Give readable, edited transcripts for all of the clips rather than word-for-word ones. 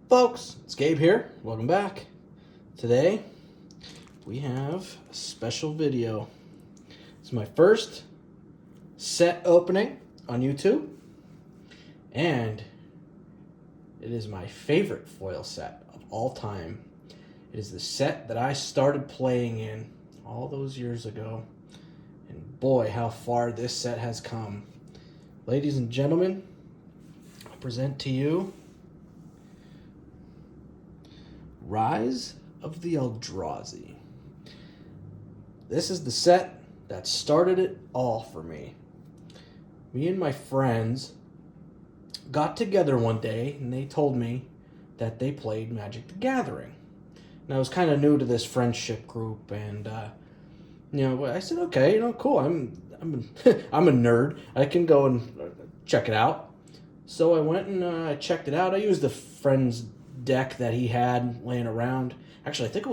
Folks, it's Gabe here. Welcome back. Today, we have a special video. It's my first set opening on YouTube, and it is my favorite foil set of all time. It is the set that I started playing in all those years ago, and boy, how far this set has come. Ladies and gentlemen, I present to you Rise of the Eldrazi. This is the set that started it all for me. Me and my friends got together one day and they told me that they played Magic the Gathering. And I was kind of new to this friendship group, and I said, okay, cool. I'm I'm a nerd. I can go and check it out. So I went and I checked it out. I used the friend's deck that he had laying around. Actually, I think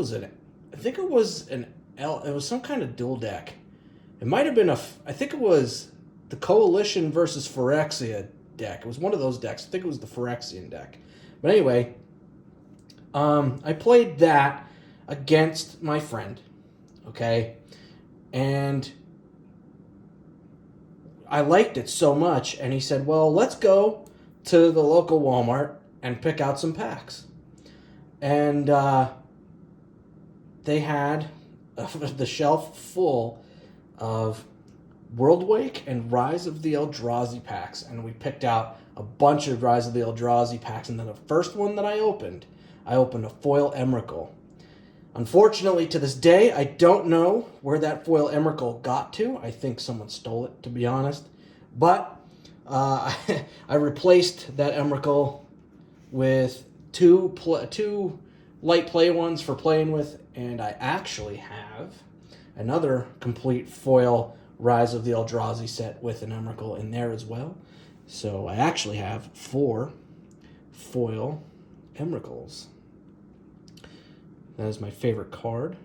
it was some kind of dual deck. It might have been I think it was the Coalition versus Phyrexia deck. It was one of those decks. I think it was the Phyrexian deck. But anyway, I played that against my friend, okay? And I liked it so much, and he said, well, let's go to the local Walmart and pick out some packs. And they had the shelf full of Worldwake and Rise of the Eldrazi packs, and we picked out a bunch of Rise of the Eldrazi packs, and then the first one that I opened a foil Emrakul. Unfortunately, to this day, I don't know where that foil Emrakul got to. I think someone stole it, to be honest. But I replaced that Emrakul with two light play ones for playing with, and I actually have another complete foil Rise of the Eldrazi set with an Emrakul in there as well. So I actually have 4 foil Emrakuls. That is my favorite card.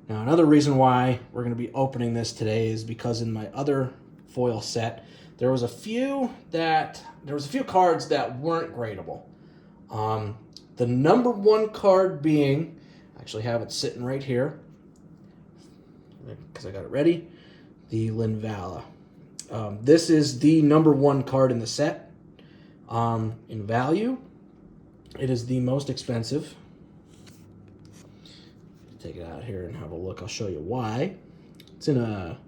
Now, another reason why we're going to be opening this today is because in my other foil set, there was a few cards that weren't gradable. The number one card being, I actually have it sitting right here because I got it ready, the Linvala. This is the number one card in the set. In value, it is the most expensive. Take it out here and have a look. I'll show you why. It's in a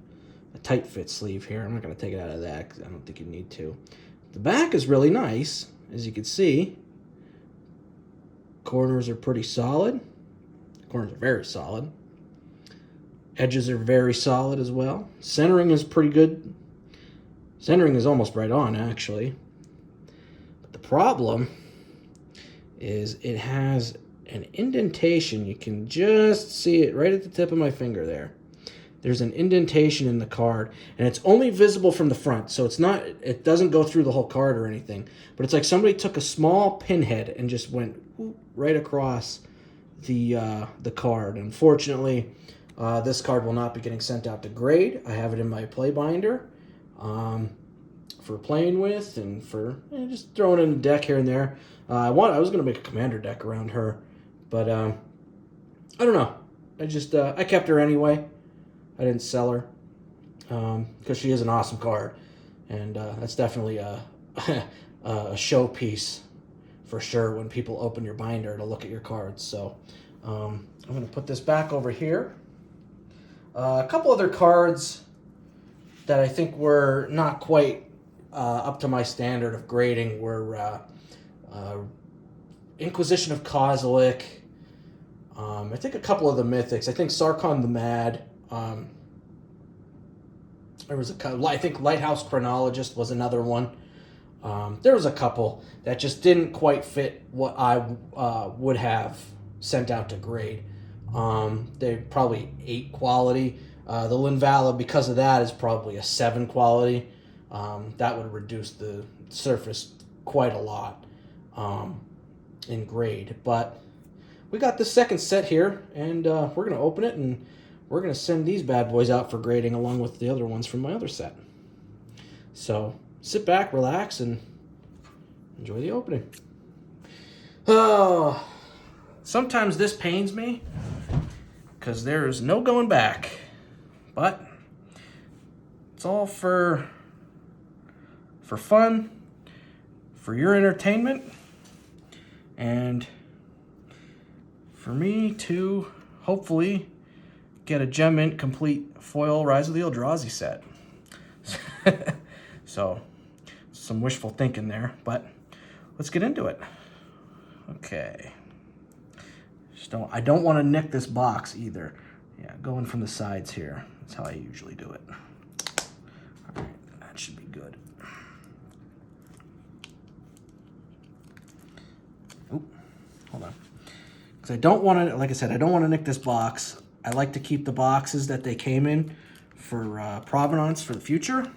tight fit sleeve here. I'm not going to take it out of that because I don't think you need to. The back is really nice, as you can see. Corners are pretty solid. Corners are very solid. Edges are very solid as well. Centering is pretty good. Centering is almost right on, actually. But the problem is it has an indentation. You can just see it right at the tip of my finger there. There's an indentation in the card, and it's only visible from the front, so it doesn't go through the whole card or anything, but it's like somebody took a small pinhead and just went right across the card. Unfortunately, this card will not be getting sent out to grade. I have it in my play binder for playing with and for just throwing in a deck here and there. I was going to make a commander deck around her, but I don't know. I kept her anyway. I didn't sell her because she is an awesome card, and that's definitely a showpiece for sure when people open your binder to look at your cards. So I'm going to put this back over here. A couple other cards that I think were not quite up to my standard of grading were Inquisition of Kozilek. I think a couple of the Mythics. I think Sarkhan the Mad. I think Lighthouse Chronologist was another one. There was a couple that just didn't quite fit what I would have sent out to grade. They're probably 8 quality. The Linvala, because of that, is probably a 7 quality. That would reduce the surface quite a lot in grade. But we got the second set here, and we're going to open it, and we're going to send these bad boys out for grading along with the other ones from my other set. So sit back, relax, and enjoy the opening. Oh, sometimes this pains me because there is no going back, but it's all for fun, for your entertainment, and for me to hopefully get a Gem Mint complete foil Rise of the Eldrazi set. So, some wishful thinking there, but let's get into it. Okay. I don't want to nick this box either. Yeah, going from the sides here. That's how I usually do it. All right, that should be good. Oop, hold on. Because I don't want to, like I said, I don't want to nick this box. I like to keep the boxes that they came in for provenance for the future.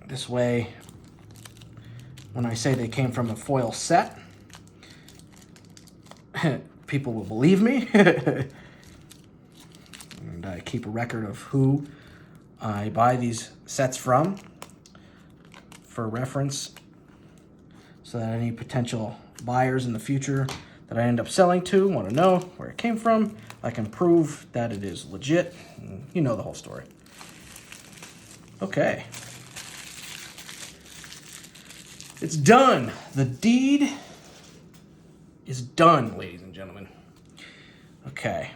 This way, when I say they came from a foil set, people will believe me. And I keep a record of who I buy these sets from for reference, so that any potential buyers in the future that I end up selling to want to know where it came from. I can prove that it is legit. You know the whole story. Okay. It's done. The deed is done, ladies and gentlemen. Okay.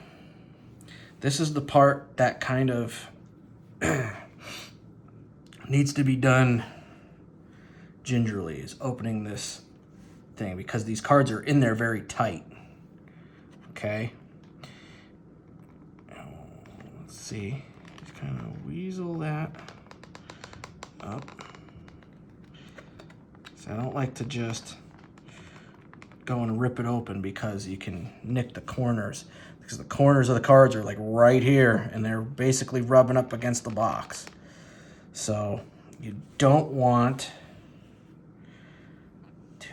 This is the part that kind of needs to be done gingerly, is opening this thing, because these cards are in there very tight. Okay. Let's see. Just kind of weasel that up. I don't like to just go and rip it open, because you can nick the corners. Because the corners of the cards are like right here, and they're basically rubbing up against the box. So you don't want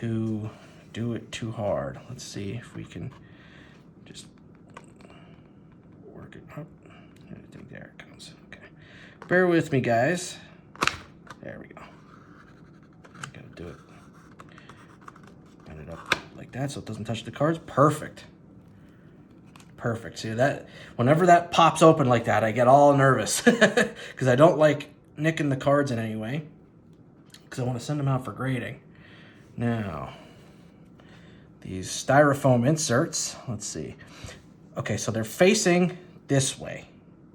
to do it too hard. Let's see if we can just work it up. I think there it comes. Okay. Bear with me, guys. There we go. Do it. Bend it up like that so it doesn't touch the cards. Perfect. Perfect. See that? Whenever that pops open like that, I get all nervous because I don't like nicking the cards in any way, because I want to send them out for grading. Now, these styrofoam inserts, let's see. Okay, so they're facing this way,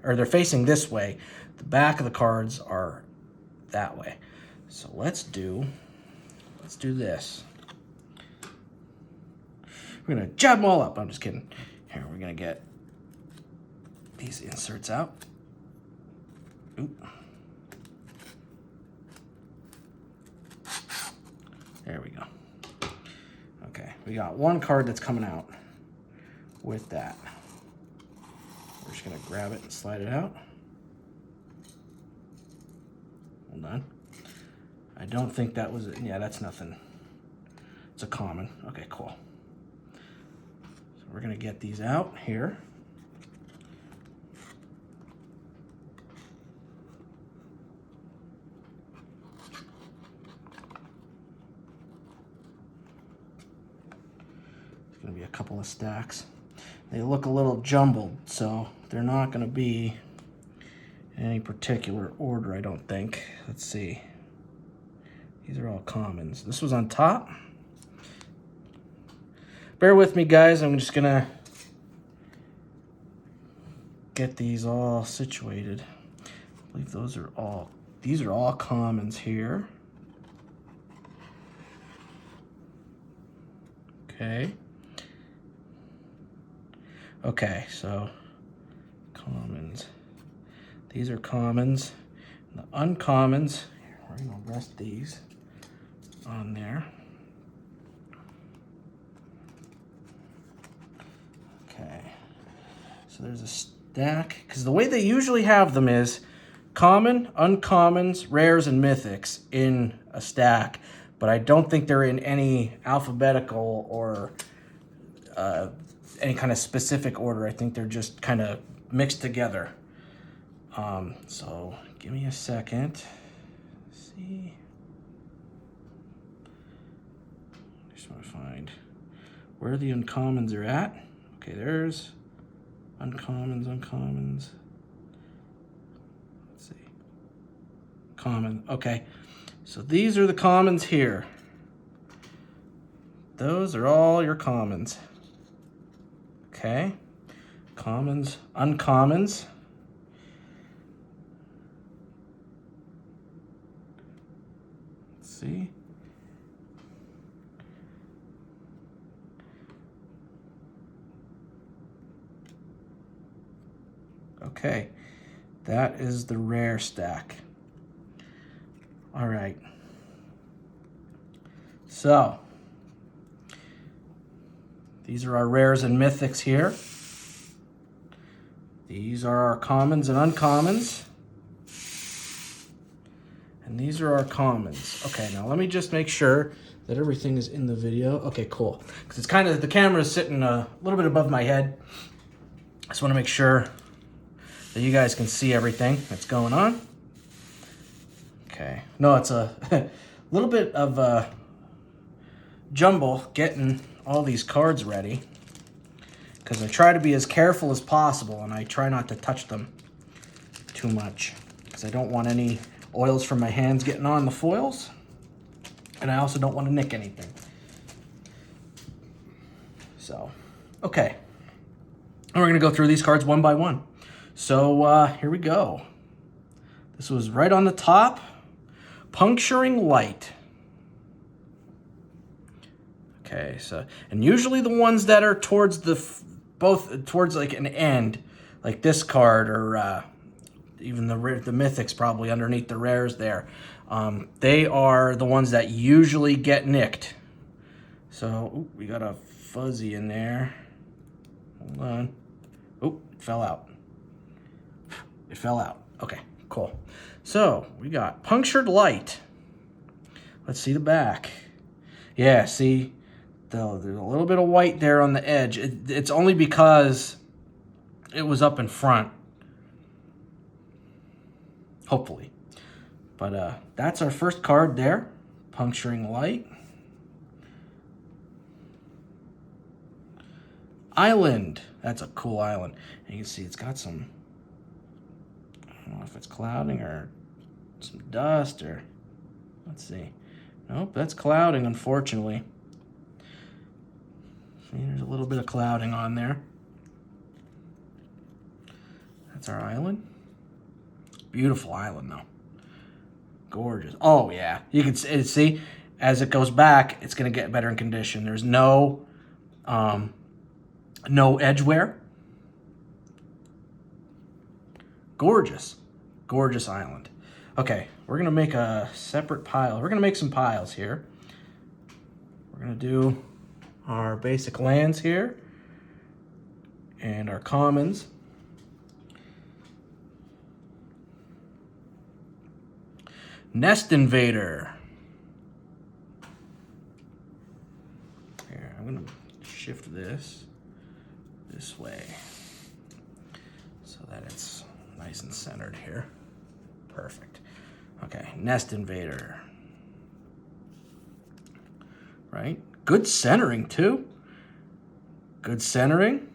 or they're facing this way. The back of the cards are that way. So let's do this. We're gonna jab them all up. I'm just kidding. Here, we're gonna get these inserts out. Oop. There we go. Okay, we got one card that's coming out with that. We're just gonna grab it and slide it out. Hold on. I don't think that was it. Yeah, that's nothing. It's a common. Okay, cool. So we're gonna get these out here. There's gonna be a couple of stacks. They look a little jumbled, so they're not gonna be in any particular order, I don't think. Let's see. These are all commons. This was on top. Bear with me, guys. I'm just gonna get these all situated. I believe these are all commons here. Okay. Okay, so commons. These are commons. The uncommons, we're gonna rest these on there. Okay, so there's a stack, because the way they usually have them is common, uncommons, rares, and mythics in a stack, but I don't think they're in any alphabetical or any kind of specific order. I think they're just kind of mixed together. So give me a second. Let's see. Just want to find where the uncommons are at. Okay, there's uncommons. Let's see. Common. Okay, so these are the commons here. Those are all your commons. Okay, commons, uncommons. Let's see. Okay, that is the rare stack. All right. So, these are our rares and mythics here. These are our commons and uncommons. And these are our commons. Okay, now let me just make sure that everything is in the video. Okay, cool. Because it's kind of, the camera is sitting a little bit above my head. I just want to make sure that you guys can see everything that's going on. Okay. No, it's a little bit of a jumble getting all these cards ready, because I try to be as careful as possible and I try not to touch them too much because I don't want any oils from my hands getting on the foils, and I also don't want to nick anything. So, okay. And we're going to go through these cards one by one. So here we go. This was right on the top. Puncturing Light. Okay, so, and usually the ones that are towards the, both towards like an end, like this card, or even the mythics probably underneath the rares there, they are the ones that usually get nicked. So, ooh, we got a fuzzy in there. Hold on. Oh, it fell out. It fell out. Okay, cool. So, we got Punctured Light. Let's see the back. Yeah, see, there's a little bit of white there on the edge. It's only because it was up in front. Hopefully. But that's our first card there. Puncturing Light. Island. That's a cool island. And you can see it's got some, I don't know if it's clouding or some dust, or let's see. Nope, that's clouding, unfortunately. See, there's a little bit of clouding on there. That's our island. Beautiful island, though. Gorgeous. Oh, yeah. You can see, as it goes back, it's going to get better in condition. There's no edge wear. Gorgeous. Gorgeous island. Okay, we're going to make a separate pile. We're going to make some piles here. We're going to do our basic lands here and our commons. Nest Invader. Here, I'm going to shift this way so that it's nice and centered here. Perfect. Okay, Nest Invader. Right? Good centering, too. Good centering.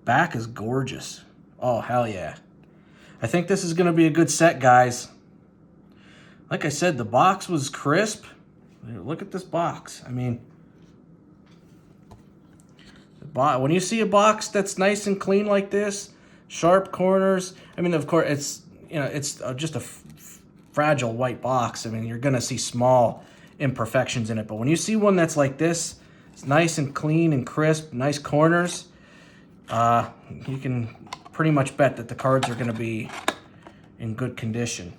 Back is gorgeous. Oh, hell yeah. I think this is going to be a good set, guys. Like I said, the box was crisp. Look at this box. I mean, when you see a box that's nice and clean like this, sharp corners, I mean, of course, it's just a fragile white box. I mean, you're going to see small imperfections in it. But when you see one that's like this, it's nice and clean and crisp, nice corners, you can pretty much bet that the cards are going to be in good condition.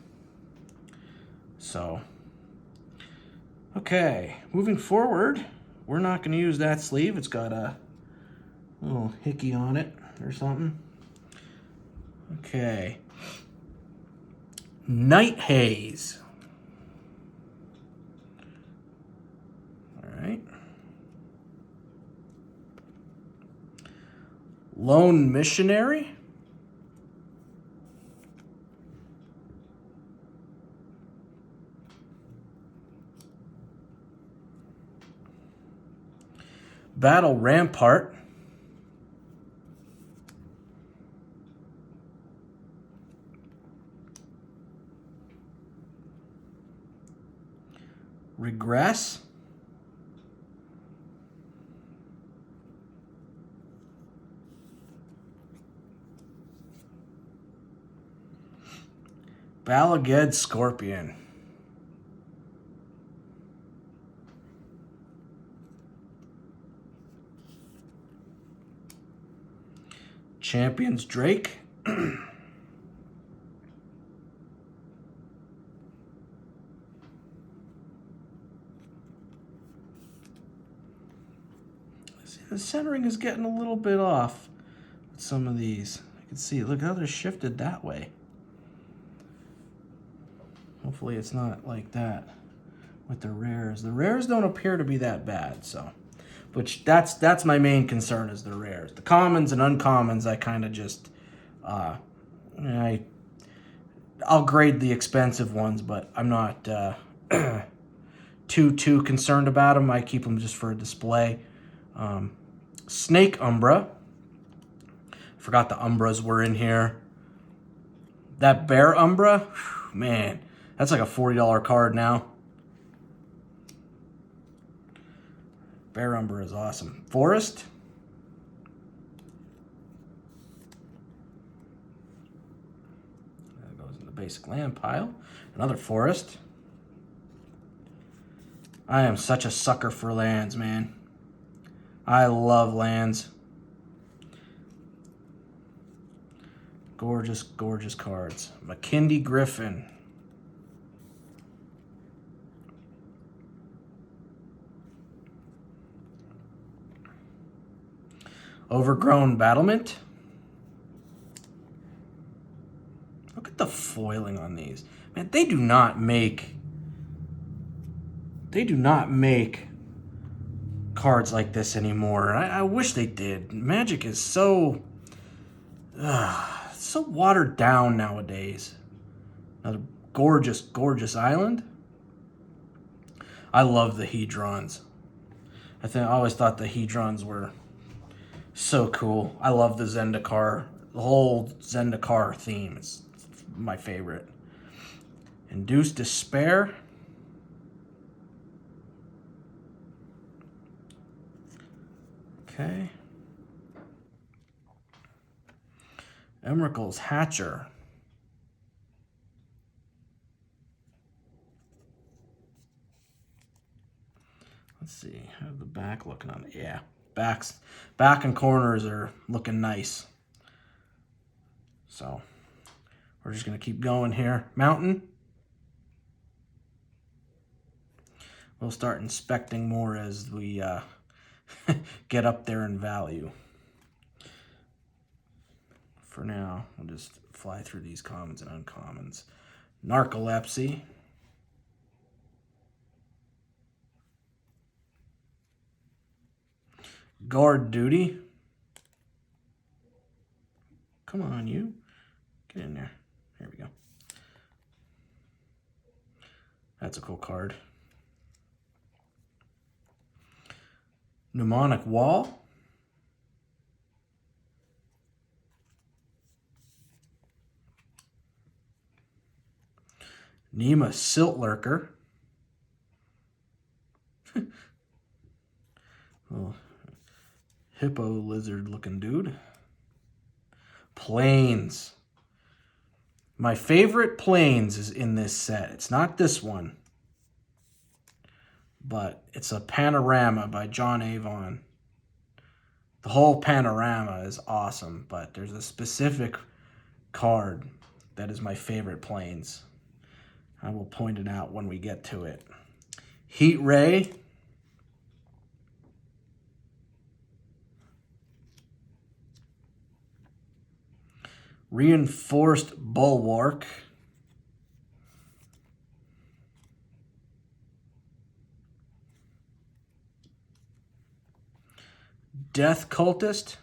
So, okay, moving forward, we're not going to use that sleeve. It's got a little hickey on it or something. Okay. Night Haze. All right. Lone Missionary. Battle Rampart. Regress. Balaged Scorpion. Champions Drake. The centering is getting a little bit off with some of these. I can see, look how they're shifted that way. Hopefully it's not like that with the rares. The rares don't appear to be that bad, so. Which that's my main concern is the rares. The commons and uncommons, I kind of just, I'll grade the expensive ones, but I'm not too concerned about them. I keep them just for a display. Snake Umbra. Forgot the Umbras were in here. That Bear Umbra, whew, man, that's like a $40 card now. Bear Umbra is awesome. Forest. That goes in the basic land pile. Another Forest. I am such a sucker for lands, man. I love lands. Gorgeous, gorgeous cards. McKindy Griffin. Overgrown Battlement. Look at the foiling on these. Man, they do not make cards like this anymore. I wish they did. Magic is so watered down nowadays. Another gorgeous, gorgeous island. I love the Hedrons. I always thought the Hedrons were so cool. I love the Zendikar. The whole Zendikar theme is my favorite. Induced Despair. Okay. Emrakul's Hatcher. Let's see. How's the back looking on it? Yeah. Back and corners are looking nice. So we're just going to keep going here. Mountain. We'll start inspecting more as we get up there in value. For now, we'll just fly through these commons and uncommons. Narcolepsy. Guard Duty. Come on, you. Get in there. Here we go. That's a cool card. Mnemonic Wall. Nema Silt Lurker. Little hippo lizard looking dude. Plains. My favorite Plains is in this set. It's not this one, but it's a Panorama by John Avon. The whole Panorama is awesome, but there's a specific card that is my favorite Plains. I will point it out when we get to it. Heat Ray. Reinforced Bulwark. Death Cultist.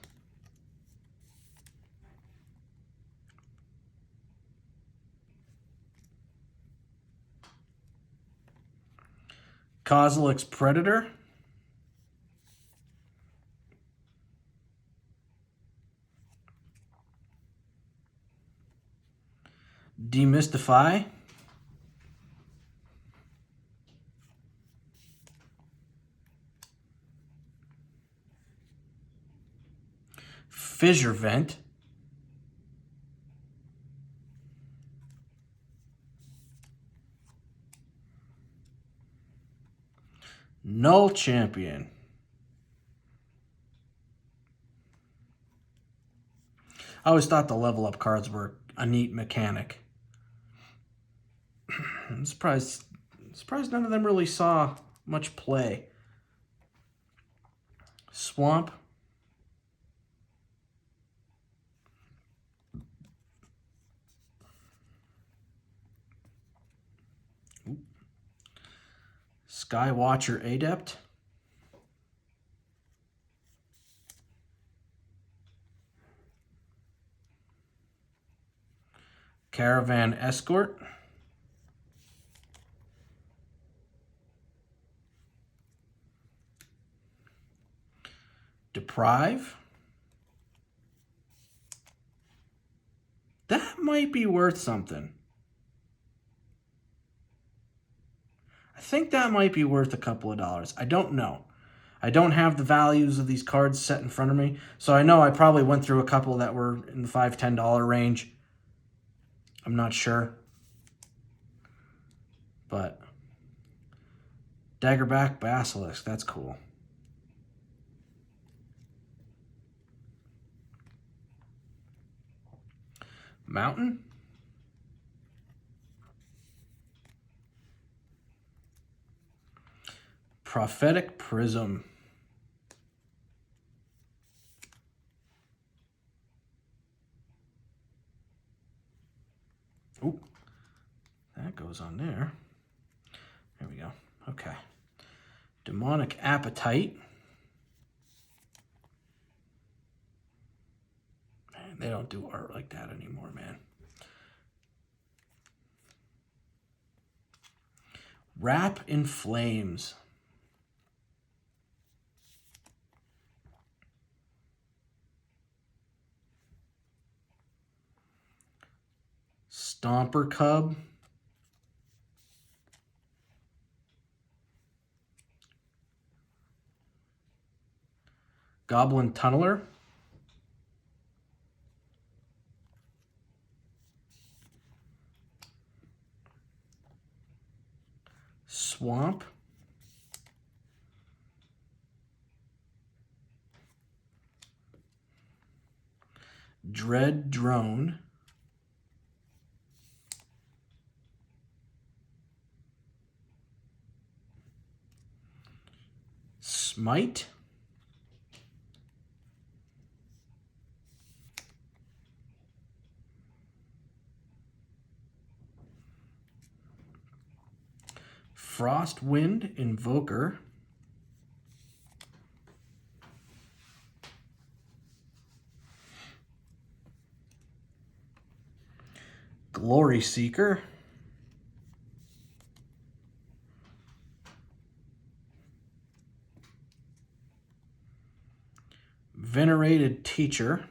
Kozilek's Predator. Demystify. Fissure Vent. Null Champion. I always thought the level up cards were a neat mechanic. I'm surprised none of them really saw much play. Swamp. Skywatcher Adept. Caravan Escort. Deprive. That might be worth something. I think that might be worth a couple of dollars. I don't know. I don't have the values of these cards set in front of me, so I know I probably went through a couple that were in the $5, $10 range. I'm not sure. But Daggerback Basilisk, that's cool. Mountain. Prophetic Prism. Ooh, that goes on there. There we go. Okay. Demonic Appetite. Man, they don't do art like that anymore, man. Wrap in Flames. Stomper Cub. Goblin Tunneler. Swamp. Dread Drone. Smite. Frostwind Invoker. Glory Seeker. Venerated Teacher.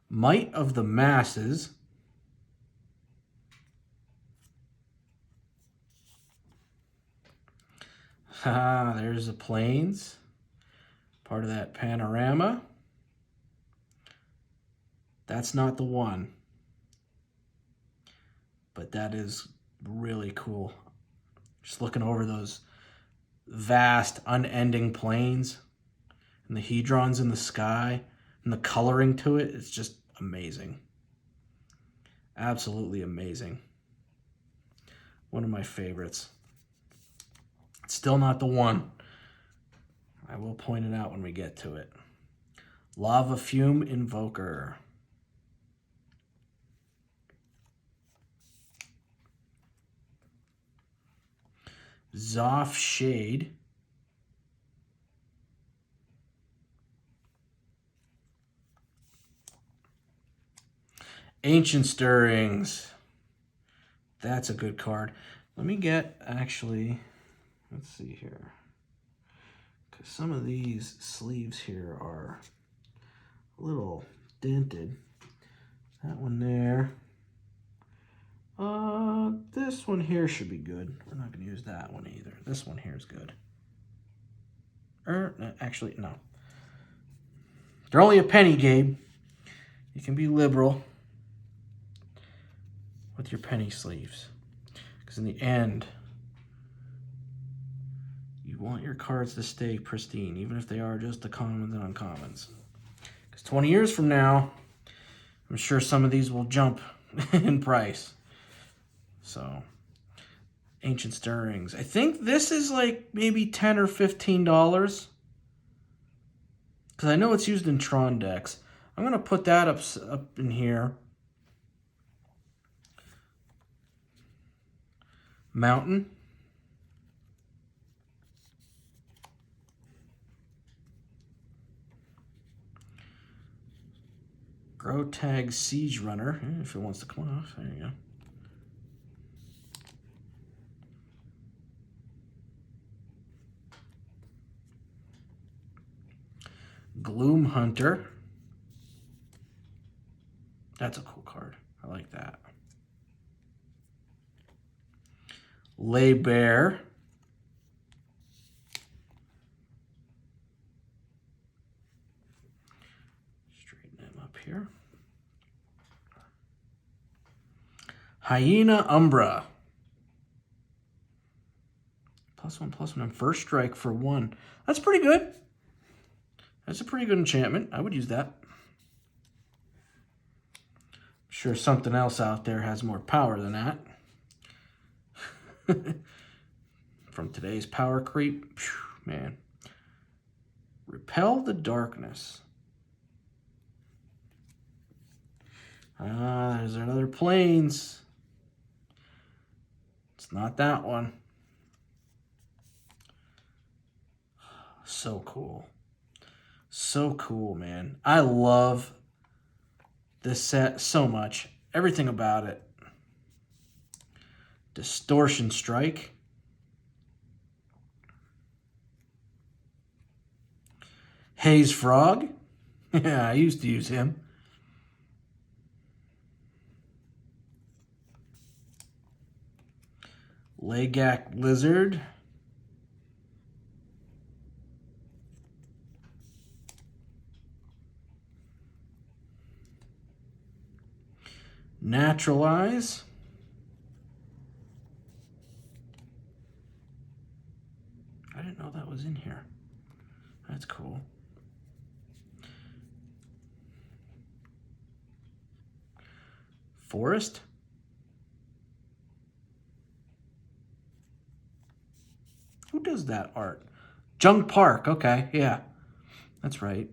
Might of the Masses. There's the Plains. Part of that panorama. That's not the one. But that is really cool. Just looking over those vast, unending plains and the hedrons in the sky and the coloring to it. It's just amazing. Absolutely amazing. One of my favorites. It's still not the one. I will point it out when we get to it. Lava Fume Invoker. Zoff Shade. Ancient Stirrings. That's a good card. Let me get, actually, let's see here. Because some of these sleeves here are a little dented. That one there. This one here should be good. We're not going to use that one either. This one here is good. Actually, no. They're only a penny, Gabe. You can be liberal with your penny sleeves. Because in the end, you want your cards to stay pristine, even if they are just the commons and uncommons. Because 20 years from now, I'm sure some of these will jump in price. So, Ancient Stirrings. I think this is like maybe $10 or $15. Because I know it's used in Tron decks. I'm going to put that up in here. Mountain. Grotag Siege Runner. If it wants to come off. There you go. Gloom Hunter. That's a cool card. I like that. Lay Bear. Straighten him up here. Hyena Umbra. +1/+1 on first strike for 1. That's pretty good. That's a pretty good enchantment. I would use that. I'm sure something else out there has more power than that. From today's power creep, man. Repel the Darkness. There's another Plains. It's not that one. So cool. So cool, man. I love this set so much. Everything about it. Distortion Strike. Haze Frog. Yeah, I used to use him. Lagak Lizard. Naturalize. I didn't know that was in here. That's cool. Forest. Who does that art? Jung Park. Okay, yeah. That's right.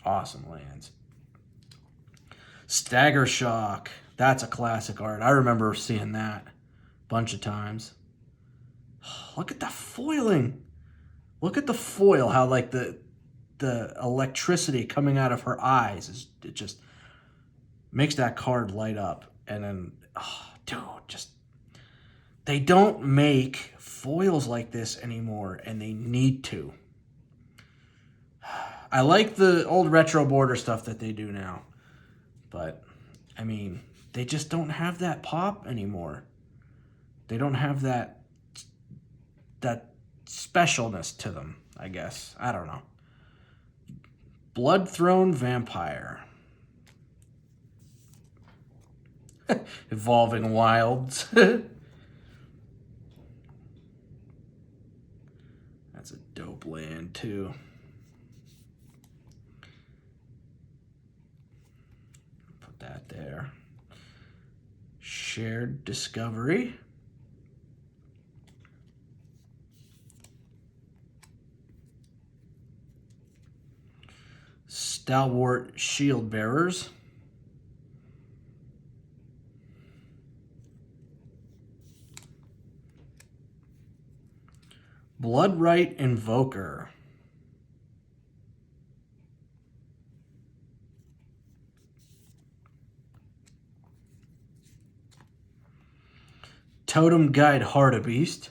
Awesome lands. Stagger Shock. That's a classic art. I remember seeing that a bunch of times. Look at the foiling. Look at the foil, how like the electricity coming out of her eyes, it just makes that card light up. And then, oh, dude, just, they don't make foils like this anymore, and they need to. I like the old retro border stuff that they do now. But, I mean, they just don't have that pop anymore. They don't have that specialness to them, I guess. I don't know. Blood Throne Vampire. Evolving Wilds. That's a dope land, too. Put that there. Shared Discovery. Stalwart Shield Bearers. Bloodright Invoker. Totem Guide Hartebeest.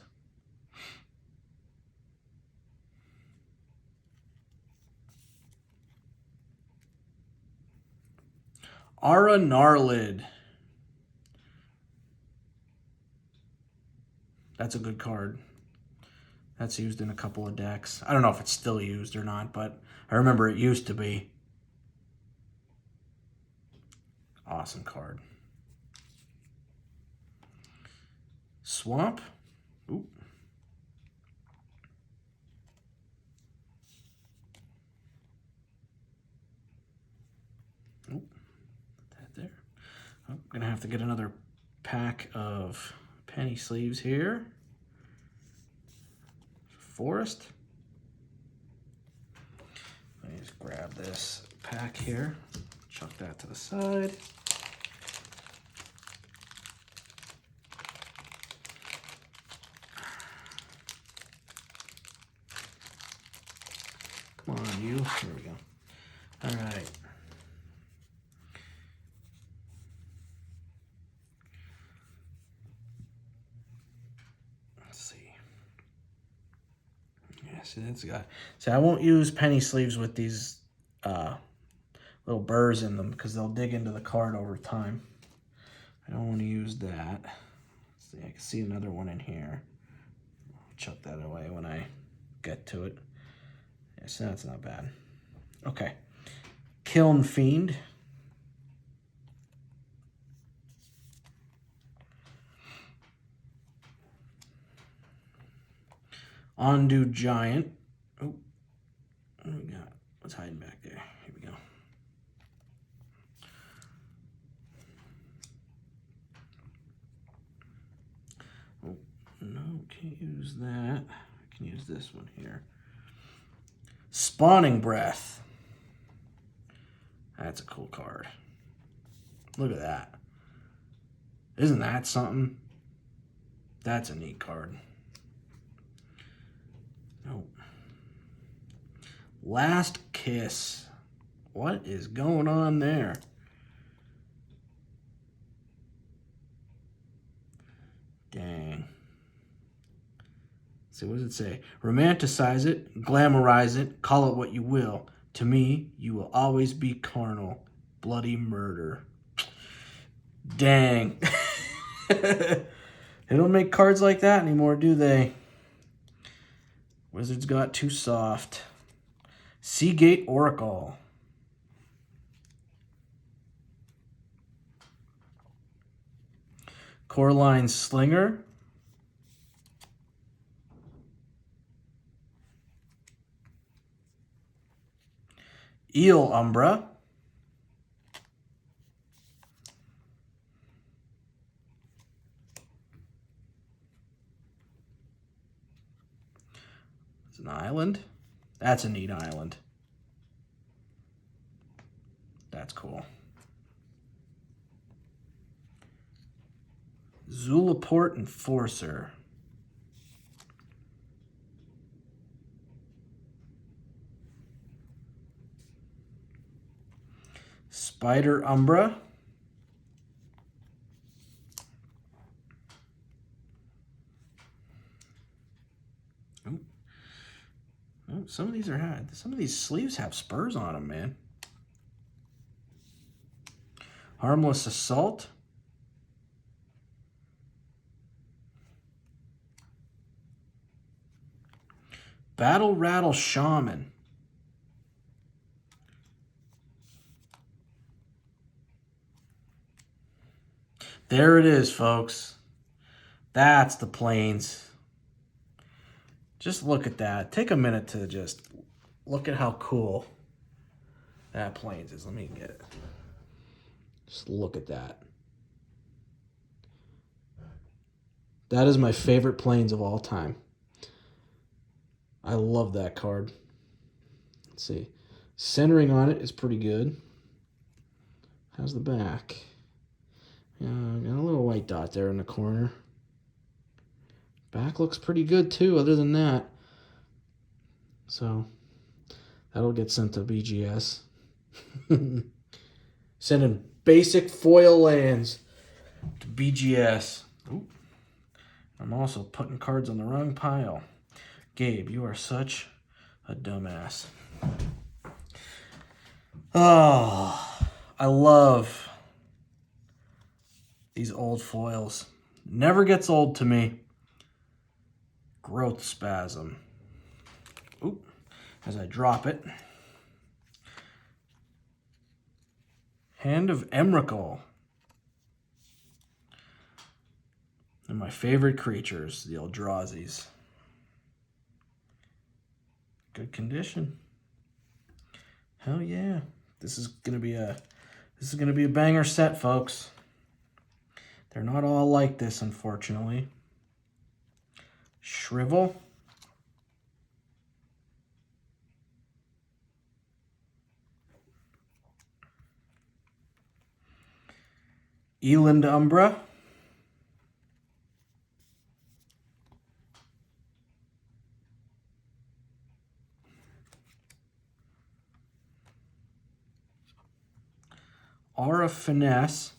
Ara Narlid. That's a good card. That's used in a couple of decks. I don't know if it's still used or not, but I remember it used to be. Awesome card. Swamp. Ooh. Put that there. I'm going to have to get another pack of penny sleeves here. Forest. Let me just grab this pack here, chuck that to the side. Come on, you. Here we go. All right. Let's see. Yeah, see, that's a guy. See, I won't use penny sleeves with these little burrs in them because they'll dig into the card over time. I don't want to use that. Let's see, I can see another one in here. I'll chuck that away when I get to it. Yeah, so that's not bad. Okay. Kiln Fiend. Undo Giant. Oh, what do we got? What's hiding back there? Here we go. Oh, no, can't use that. I can use this one here. Spawning Breath. That's a cool card. Look at that. Isn't that something? That's a neat card. Nope. Last Kiss. What is going on there? Dang. So what does it say? Romanticize it, glamorize it, call it what you will. To me, you will always be carnal. Bloody murder. Dang. They don't make cards like that anymore, do they? Wizards got too soft. Seagate Oracle. Coraline Slinger. Eel Umbra. It's an island. That's a neat island. That's cool. Zulaport Enforcer. Spider Umbra. Oh, some of these are had. Some of these sleeves have spurs on them, man. Harmless Assault. Battle Rattle Shaman. There it is, folks. That's the plains. Just look at that. Take a minute to just look at how cool that plains is. Let me get it. Just look at that. That is my favorite plains of all time. I love that card. Let's see. Centering on it is pretty good. How's the back? Yeah, got a little white dot there in the corner. Back looks pretty good too, other than that. So, that'll get sent to BGS. Sending basic foil lands to BGS. Ooh. I'm also putting cards on the wrong pile. Gabe, you are such a dumbass. Oh, I love These old foils. Never gets old to me. Growth Spasm. Oop, as I drop it. Hand of Emrakul. And my favorite creatures, the Eldrazi's. Good condition. Hell yeah. This is gonna be a banger set, folks. They're not all like this, unfortunately. Shrivel. Eland Umbra. Aura Finesse.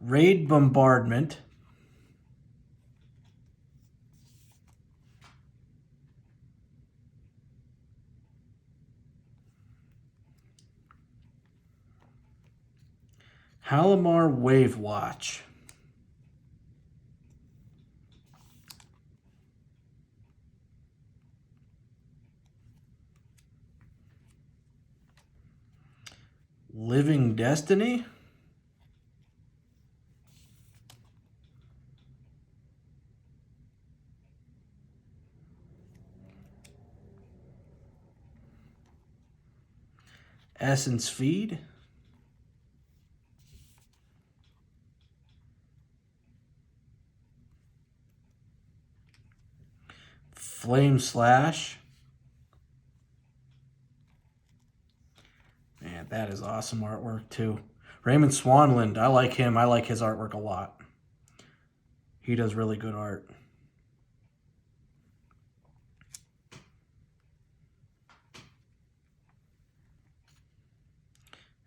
Raid Bombardment. Halimar Wave Watch. Living Destiny. Essence Feed. Flame Slash. Man, that is awesome artwork too. Raymond Swanland, I like him. I like his artwork a lot. He does really good art.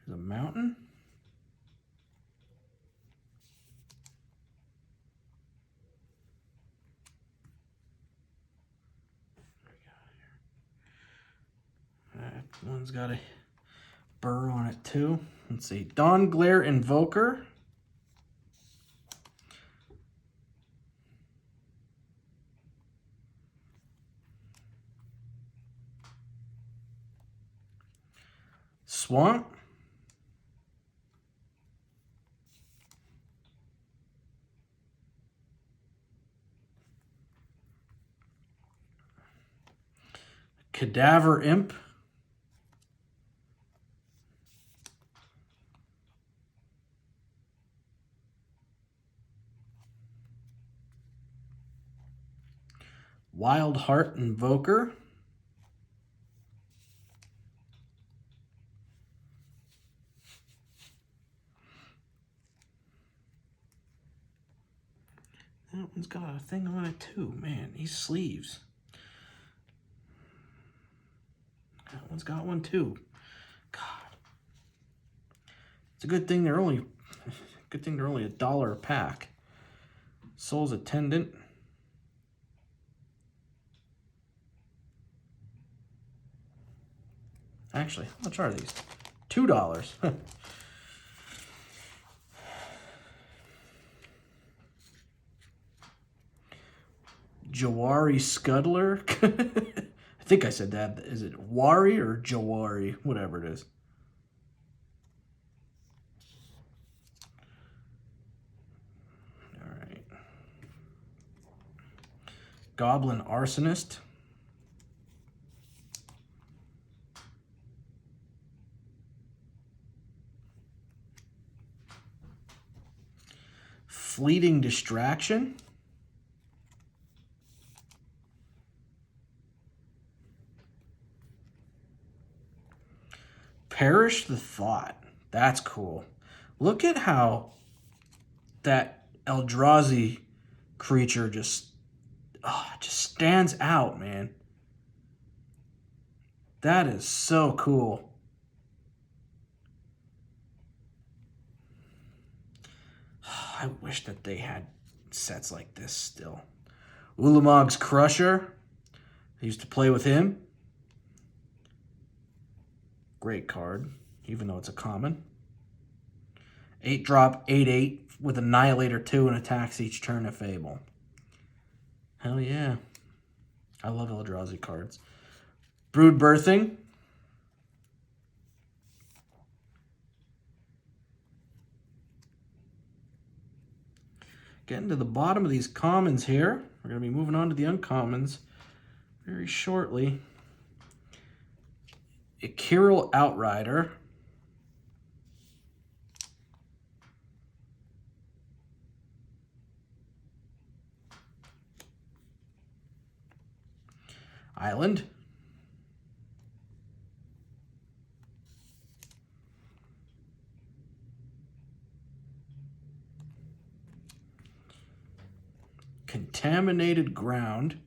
There's a mountain. That one's got a burr on it too. Let's see. Dawn Glare Invoker. Swamp. Cadaver Imp. Wild Heart Invoker. That one's got a thing on it too. Man, these sleeves. That one's got one too. God. It's a good thing they're only $1 a pack. Soul's Attendant. Actually, how much are these? $2. Jawari Scuttler. I think I said that. Is it Wari or Jawari? Whatever it is. All right. Goblin Arsonist. Fleeting Distraction. Perish the Thought. That's cool. Look at how that Eldrazi creature just stands out, man. That is so cool. I wish that they had sets like this still. Ulamog's Crusher. I used to play with him. Great card, even though it's a common. 8-drop, 8/8 with Annihilator 2 and attacks each turn of Fable. Hell yeah. I love Eldrazi cards. Brood Birthing. Getting to the bottom of these commons here. We're going to be moving on to the uncommons very shortly. A Kirill Outrider. Island. Contaminated Ground.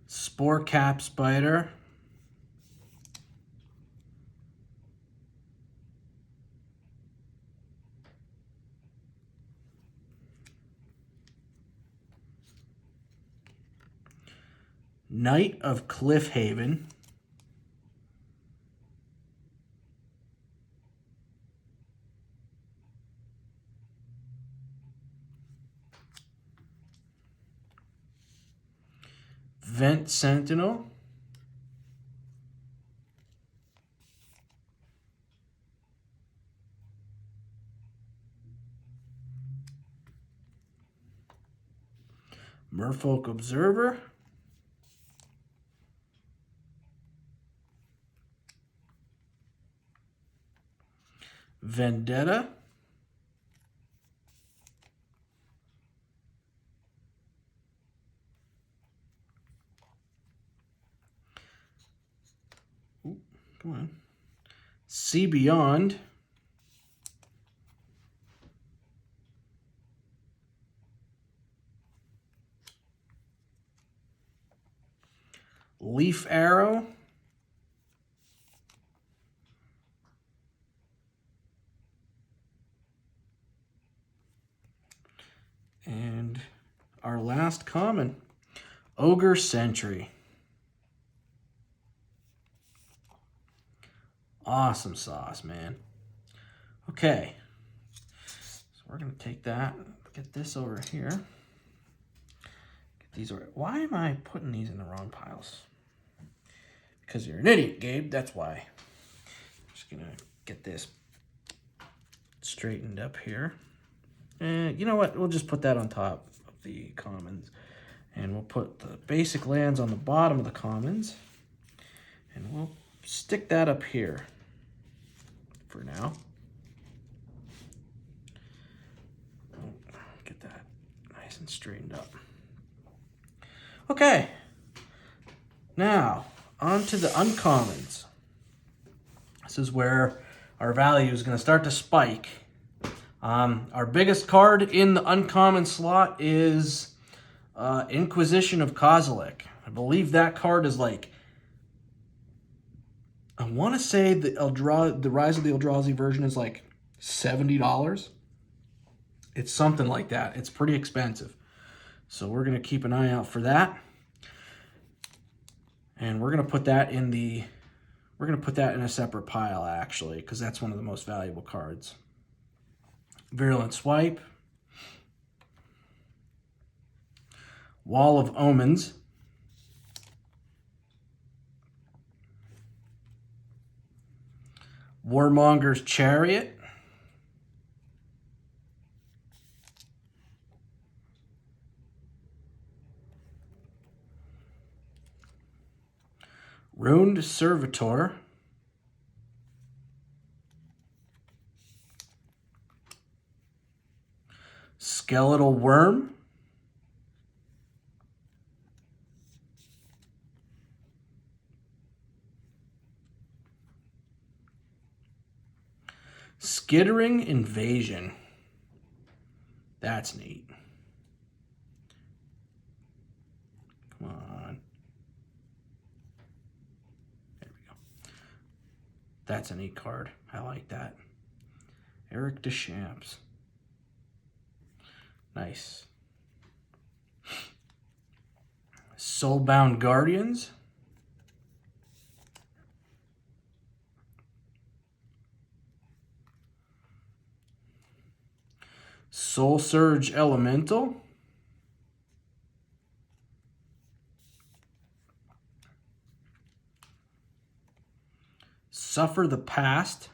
Spore Cap Spider. Knight of Cliffhaven. Vent Sentinel. Merfolk Observer. Vendetta. Ooh, come on. See Beyond. Leaf Arrow. And our last common, Ogre Sentry. Awesome sauce, man. Okay. So we're going to take that, get this over here. Get these over. Why am I putting these in the wrong piles? Because you're an idiot, Gabe. That's why. I'm just going to get this straightened up here. And you know what? We'll just put that on top of the commons. And we'll put the basic lands on the bottom of the commons. And we'll stick that up here for now. Get that nice and straightened up. Okay. Now, on to the uncommons. This is where our value is going to start to spike. Our biggest card in the uncommon slot is Inquisition of Kozilek. I believe that card is like, I want to say the Rise of the Eldrazi version is like $70. It's something like that. It's pretty expensive. So we're going to keep an eye out for that. And we're going to put that in a separate pile, actually, because that's one of the most valuable cards. Virulent Swipe. Wall of Omens. Warmonger's Chariot. Ruined Servitor. Skeletal Worm. Skittering Invasion. That's neat. Come on. There we go. That's a neat card. I like that. Eric Deschamps. Nice. Soulbound Guardians. Soul Surge Elemental. Suffer the Past.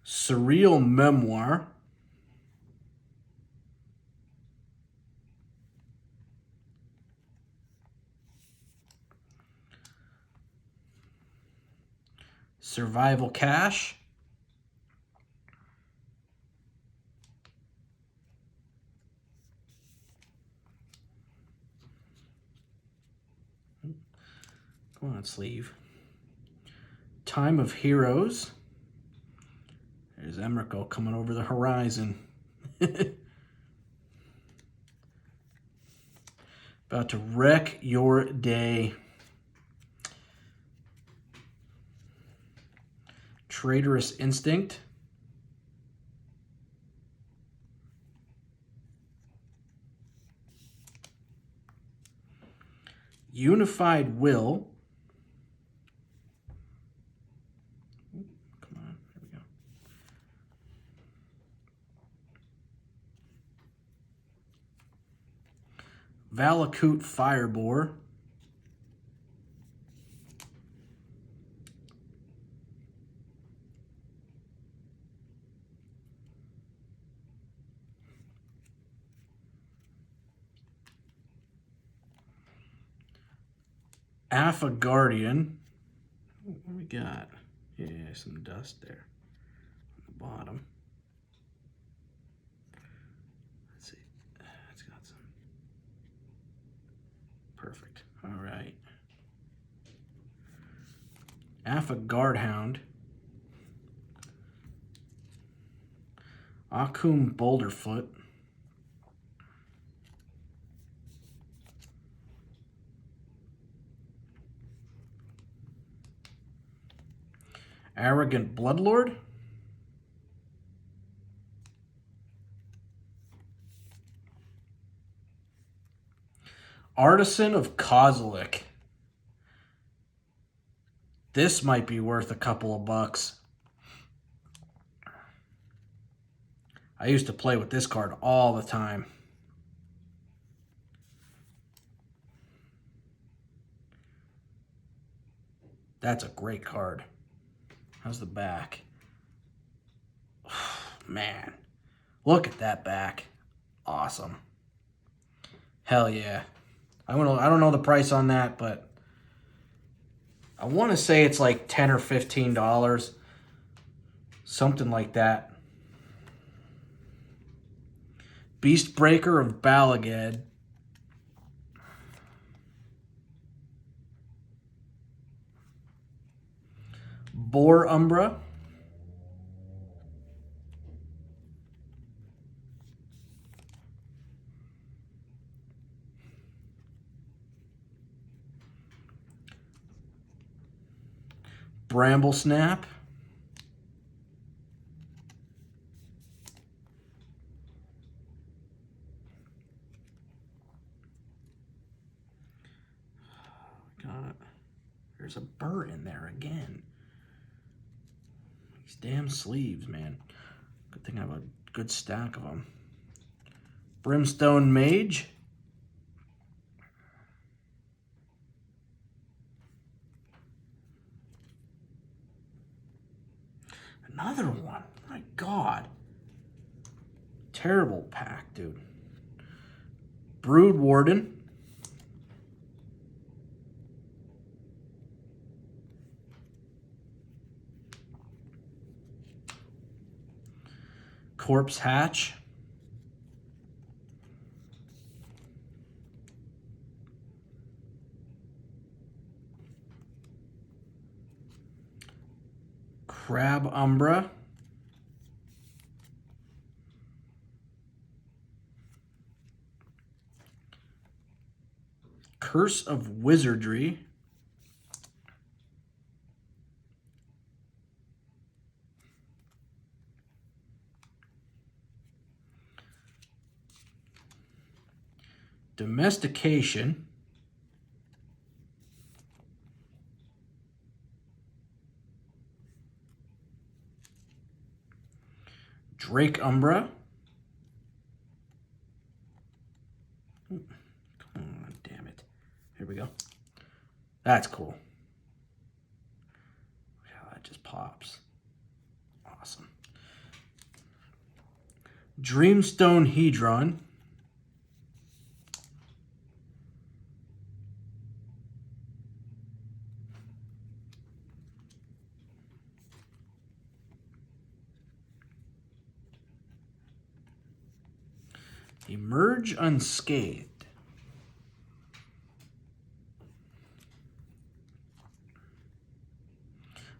Surreal Memoir. Survival Cash. Come on, sleeve. Time of Heroes. There's Emrakul coming over the horizon. About to wreck your day. Traitorous Instinct. Unified Will. Come on, here we go. Valakut Firebore. Alpha Guardian. What do we got? Yeah, some dust there on the bottom. Let's see. It's got some. Perfect. All right. Alpha Guardhound. Akum Boulderfoot. Arrogant Bloodlord. Artisan of Kozilek. This might be worth a couple of bucks. I used to play with this card all the time. That's a great card. How's the back? Man, look at that back. Awesome. Hell yeah. I don't know the price on that, but I want to say it's like $10 or $15. Something like that. Beastbreaker of Balagad. Boar Umbra. Bramble Snap. Got it. There's a burr in there again. These damn sleeves, man. Good thing I have a good stack of them. Brimstone Mage. Another one. My God. Terrible pack, dude. Brood Warden. Corpse Hatch. Crab Umbra. Curse of Wizardry. Domestication. Drake Umbra. Ooh, come on, damn it. Here we go. That's cool. Look how that just pops. Awesome. Dreamstone Hedron. Emerge Unscathed.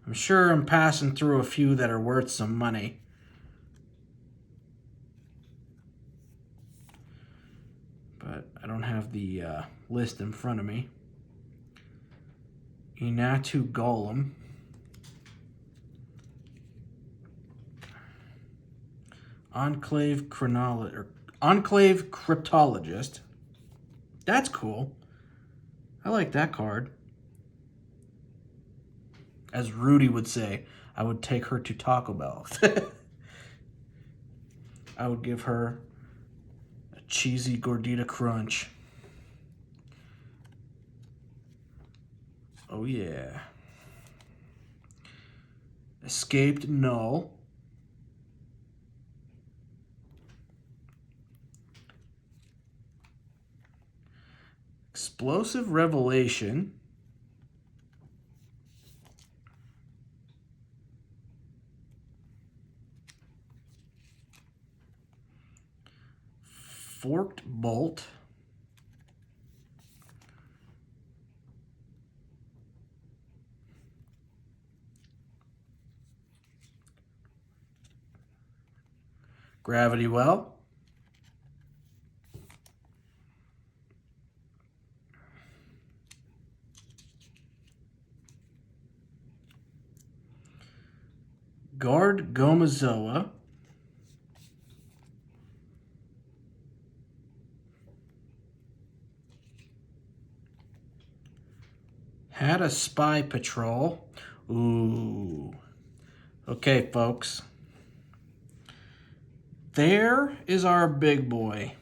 I'm sure I'm passing through a few that are worth some money. But I don't have the list in front of me. Inatu Golem. Enclave Cryptologist. That's cool. I like that card. As Rudy would say, I would take her to Taco Bell. I would give her a cheesy gordita crunch. Oh yeah. Escaped Null. Explosive Revelation. Forked Bolt. Gravity Well. Guard Gomazoa. Had a Spy Patrol. Ooh. Okay, folks. There is our big boy.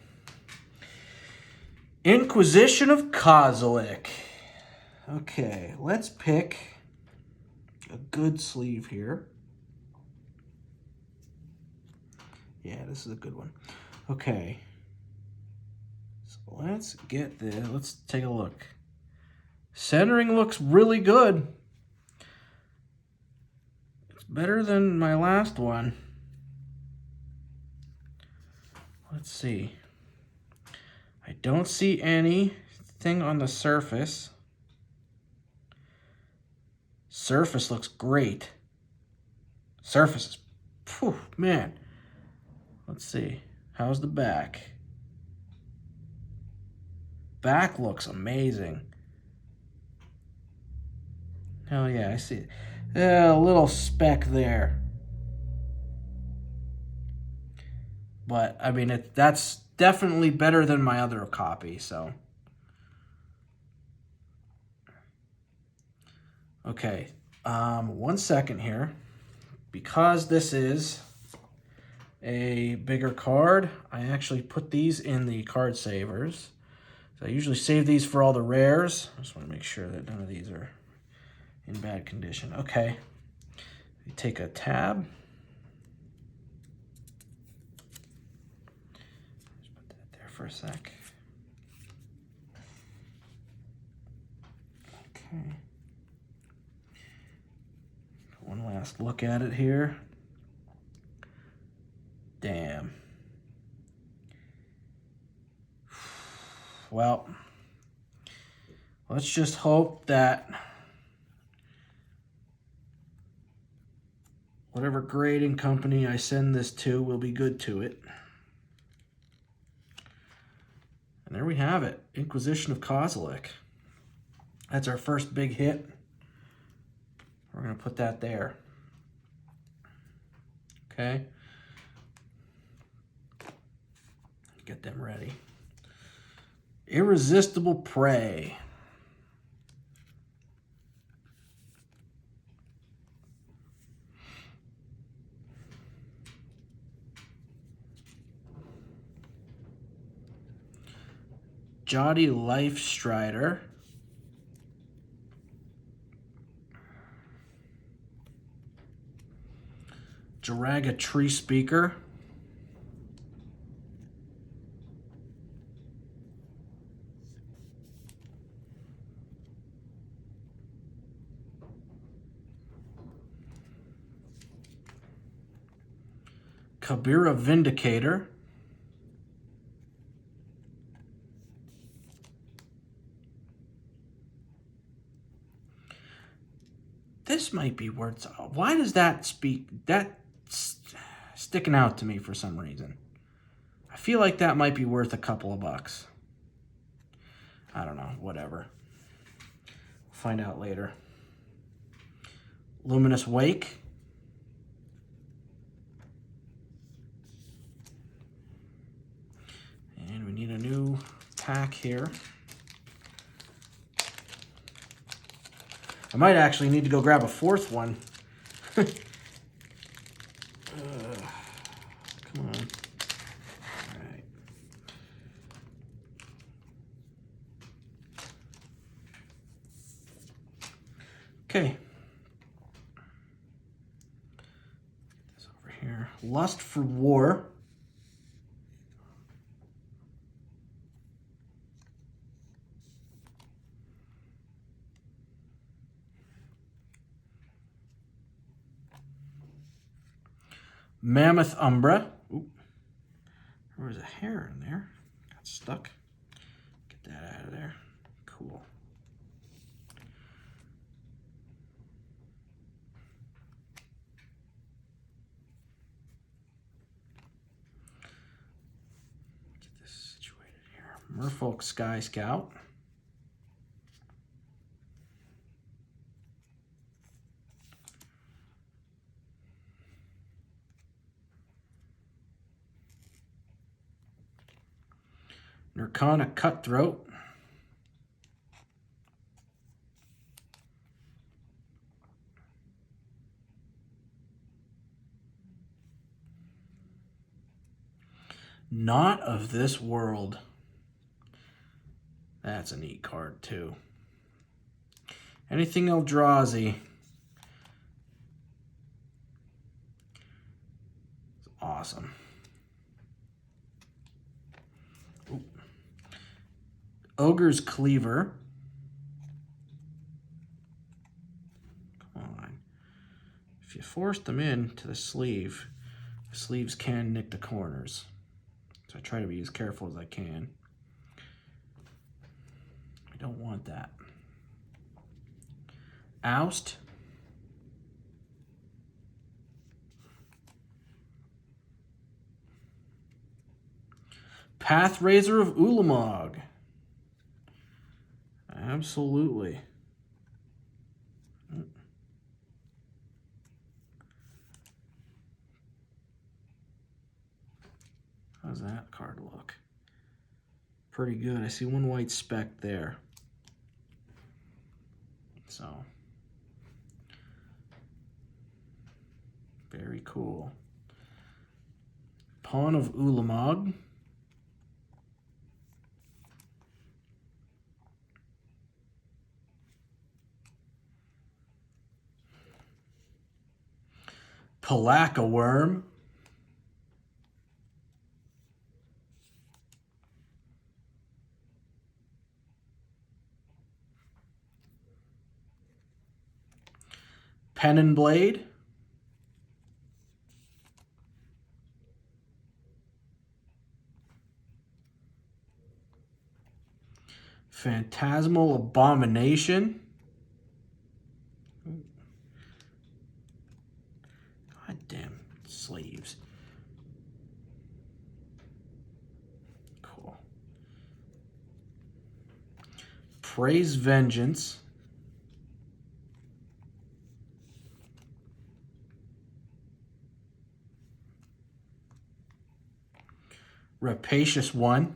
Inquisition of Kozilek. Okay, let's pick a good sleeve here. Yeah, this is a good one. Okay. So let's get this. Let's take a look. Centering looks really good. It's better than my last one. Let's see. I don't see anything on the surface. Surface looks great. Surface is, phew, man. Let's see. How's the back? Back looks amazing. Hell yeah, I see it. A little speck there. But, I mean, that's definitely better than my other copy, so. Okay, 1 second here. Because this is a bigger card, I actually put these in the card savers. So I usually save these for all the rares. I just want to make sure that none of these are in bad condition. Okay, you take a tab. Just put that there for a sec. Okay. One last look at it here. Damn. Well, let's just hope that whatever grading company I send this to will be good to it. And there we have it, Inquisition of Kozilek. That's our first big hit. We're going to put that there. Okay. Get them ready. Irresistible Prey. Jotty Life Strider. Jaraga Tree Speaker. Kabira Vindicator. This might be worth... Why does that speak... That's sticking out to me for some reason. I feel like that might be worth a couple of bucks. I don't know. Whatever. Find out later. Luminous Wake. And we need a new pack here. I might actually need to go grab a fourth one. Come on. All right. Okay. Get this over here. Lust for War. Mammoth Umbra. Oop. There was a hair in there. Got stuck. Get that out of there. Cool. Get this situated here. Merfolk Sky Scout. Nurkana Cutthroat. Not of This World. That's a neat card too. Anything Eldrazi. It's awesome. Ogre's Cleaver. Come on. If you force them into the sleeves can nick the corners. So I try to be as careful as I can. I don't want that. Oust. Pathrazor of Ulamog. Absolutely. How's that card look? Pretty good. I see one white speck there. So, very cool. Pawn of Ulamog. Palaka Worm. Pen and Blade. Phantasmal Abomination. God damn sleeves. Cool. Praise Vengeance. Rapacious One.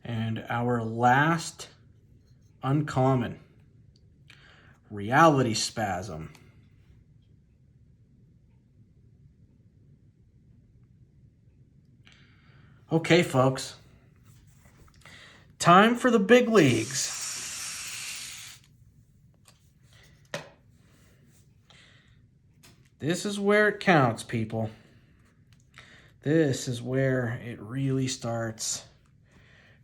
And our last uncommon, Reality Spasm. Okay, folks. Time for the big leagues. This is where it counts, people. This is where it really starts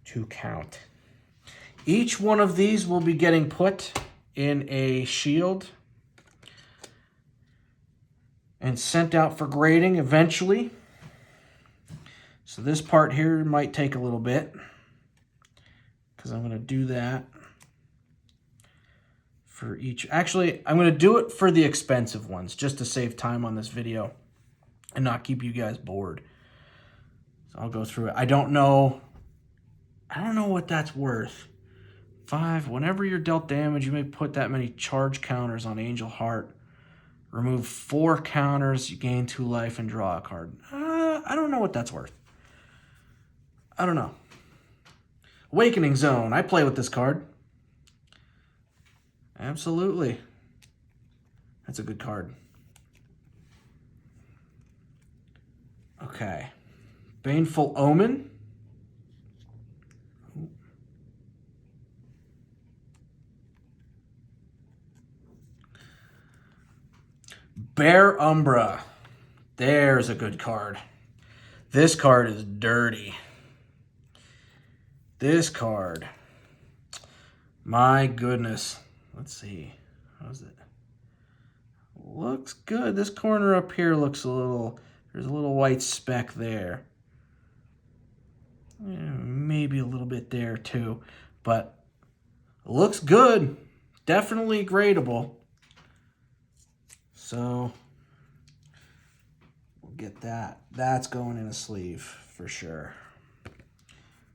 to count. Each one of these will be getting put in a shield and sent out for grading eventually. So this part here might take a little bit because I'm going to do that for each. Actually, I'm going to do it for the expensive ones just to save time on this video and not keep you guys bored. So I'll go through it. I don't know what that's worth. 5, whenever you're dealt damage, you may put that many charge counters on Angel Heart. Remove 4 counters, you gain 2 life and draw a card. I don't know what that's worth. I don't know. Awakening Zone. I play with this card. Absolutely. That's a good card. Okay. Baneful Omen. Bear Umbra. There's a good card. This card is dirty. This card. My goodness. Let's see. How's it? Looks good. This corner up here looks a little... There's a little white speck there. Yeah, maybe a little bit there too. But looks good. Definitely gradable. So we'll get that. That's going in a sleeve for sure.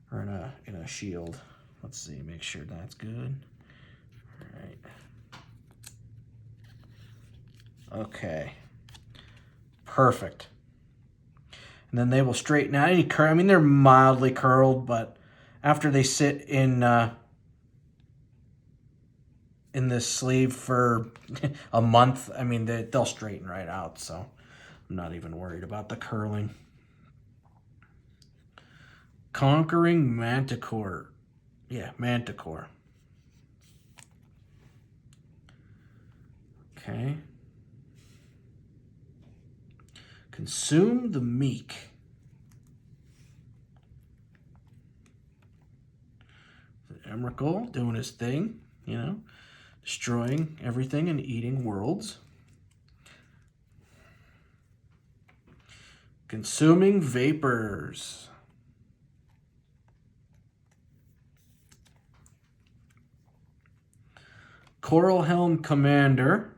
Or in a shield. Let's see, make sure that's good. All right. Okay. Perfect. And then they will straighten out any curl. I mean, they're mildly curled, but after they sit in this sleeve for a month, I mean, they'll straighten right out, so I'm not even worried about the curling. Conquering Manticore. Yeah, Manticore. Okay. Consume the Meek. Emrakul doing his thing, you know, destroying everything and eating worlds. Consuming Vapors. Coral Helm Commander.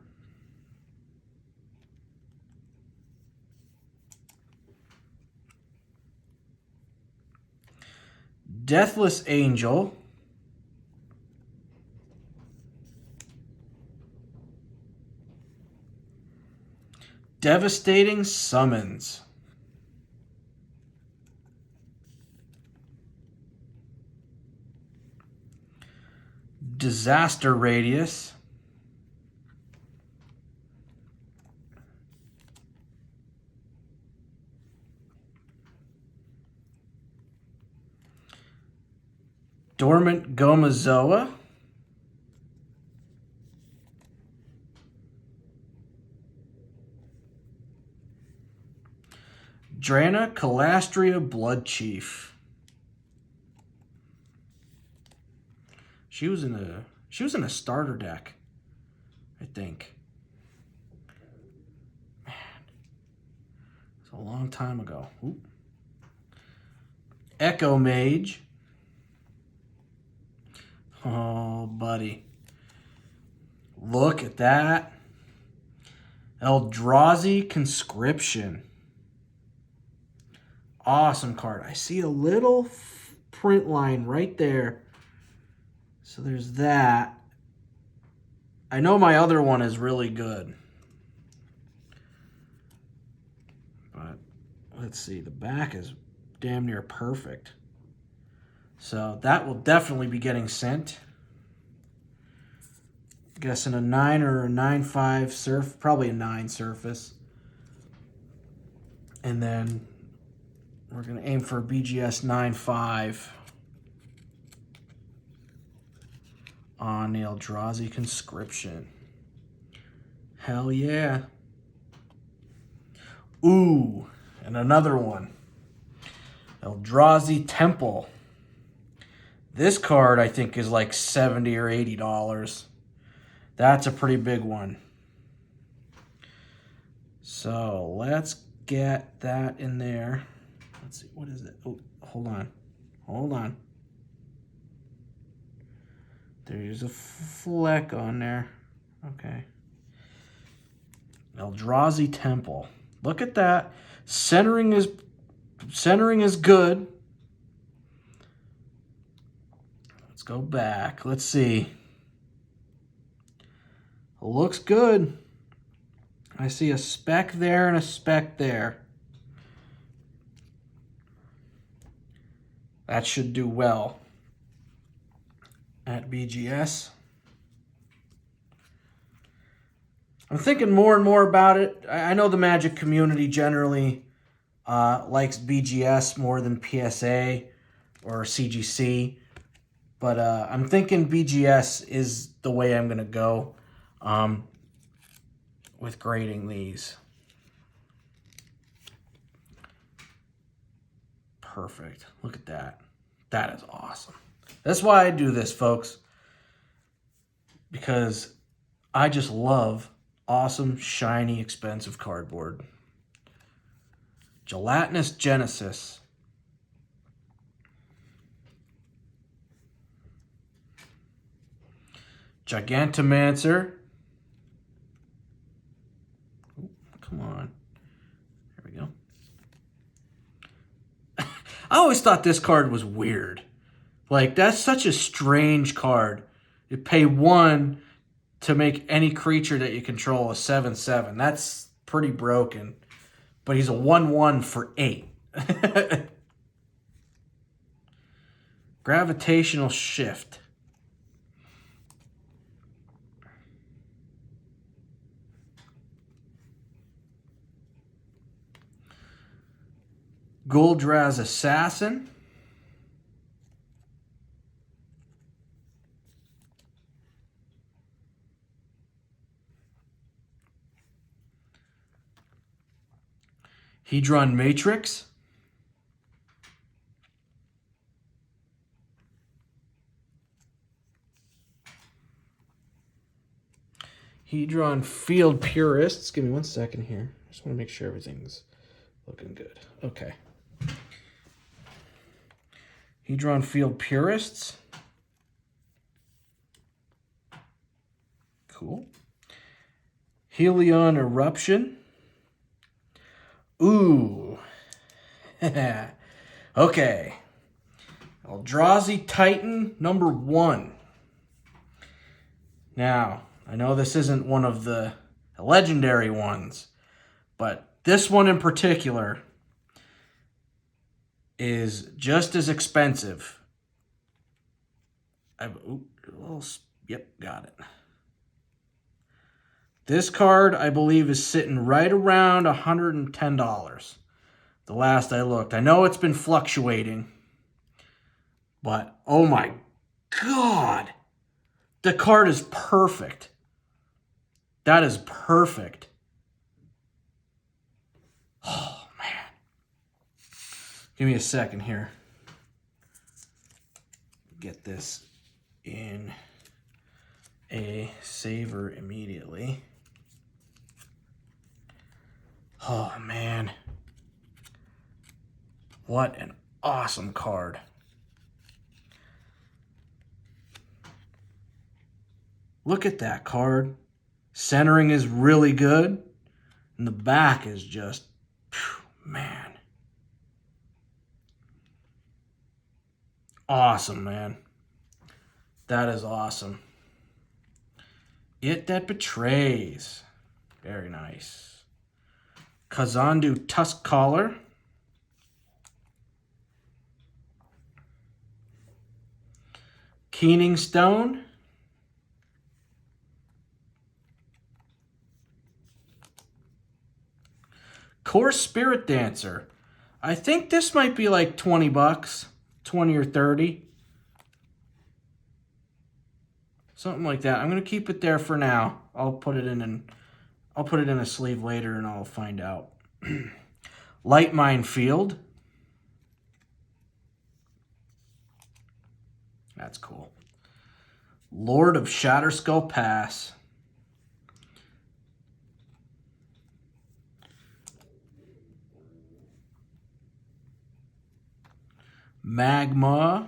Deathless Angel. Devastating Summons. Disaster Radius. Dormant Gomazoa. Drana Calastria Bloodchief. She was in a starter deck, I think. Man, it's a long time ago. Ooh. Echo Mage. Oh, buddy. Look at that. Eldrazi Conscription. Awesome card. I see a little print line right there. So there's that. I know my other one is really good. But let's see. The back is damn near perfect. So that will definitely be getting sent. I'm guessing a 9 or a 9.5 surf, probably a 9 surface. And then we're going to aim for a BGS 9.5 on the Eldrazi Conscription. Hell yeah. Ooh, and another one. Eldrazi Temple. This card I think is like $70 or $80. That's a pretty big one. So let's get that in there. Let's see, what is it? Oh, hold on. Hold on. There's a fleck on there. Okay. Eldrazi Temple. Look at that. Centering is good. Let's go back. Let's see. Looks good. I see a speck there and a speck there. That should do well at BGS. I'm thinking more and more about it. I know the Magic community generally likes BGS more than PSA or CGC, but I'm thinking BGS is the way I'm going to go with grading these. Perfect. Look at that. That is awesome. That's why I do this, folks, because I just love awesome, shiny, expensive cardboard. Gelatinous Genesis. Gigantomancer. Ooh, come on. There we go. I always thought this card was weird. Like, that's such a strange card. You pay 1 to make any creature that you control a 7/7. That's pretty broken. But he's a 1/1 for 8. Gravitational Shift. Goldraz Assassin. Hedron Matrix. Hedron Field Purists. Give me 1 second here. I just want to make sure everything's looking good. Okay. Hedron Field Purists. Cool. Helion Eruption. Ooh. Okay. Eldrazi Titan #1. Now, I know this isn't one of the legendary ones, but this one in particular is just as expensive. Yep, got it. This card, I believe, is sitting right around $110. The last I looked. I know it's been fluctuating, but oh my God. The card is perfect. That is perfect. Oh, man. Give me a second here. Get this in a saver immediately. Oh, man. What an awesome card. Look at that card. Centering is really good. And the back is just, man. Awesome, man. That is awesome. It That Betrays. Very nice. Kazandu Tusk Collar. Keening Stone. Core Spirit Dancer. I think this might be like 20 bucks, 20 or 30. Something like that. I'm going to keep it there for now. I'll put it in a sleeve later and I'll find out. Light Mine Field. That's cool. Lord of Shatterskull Pass. Magma.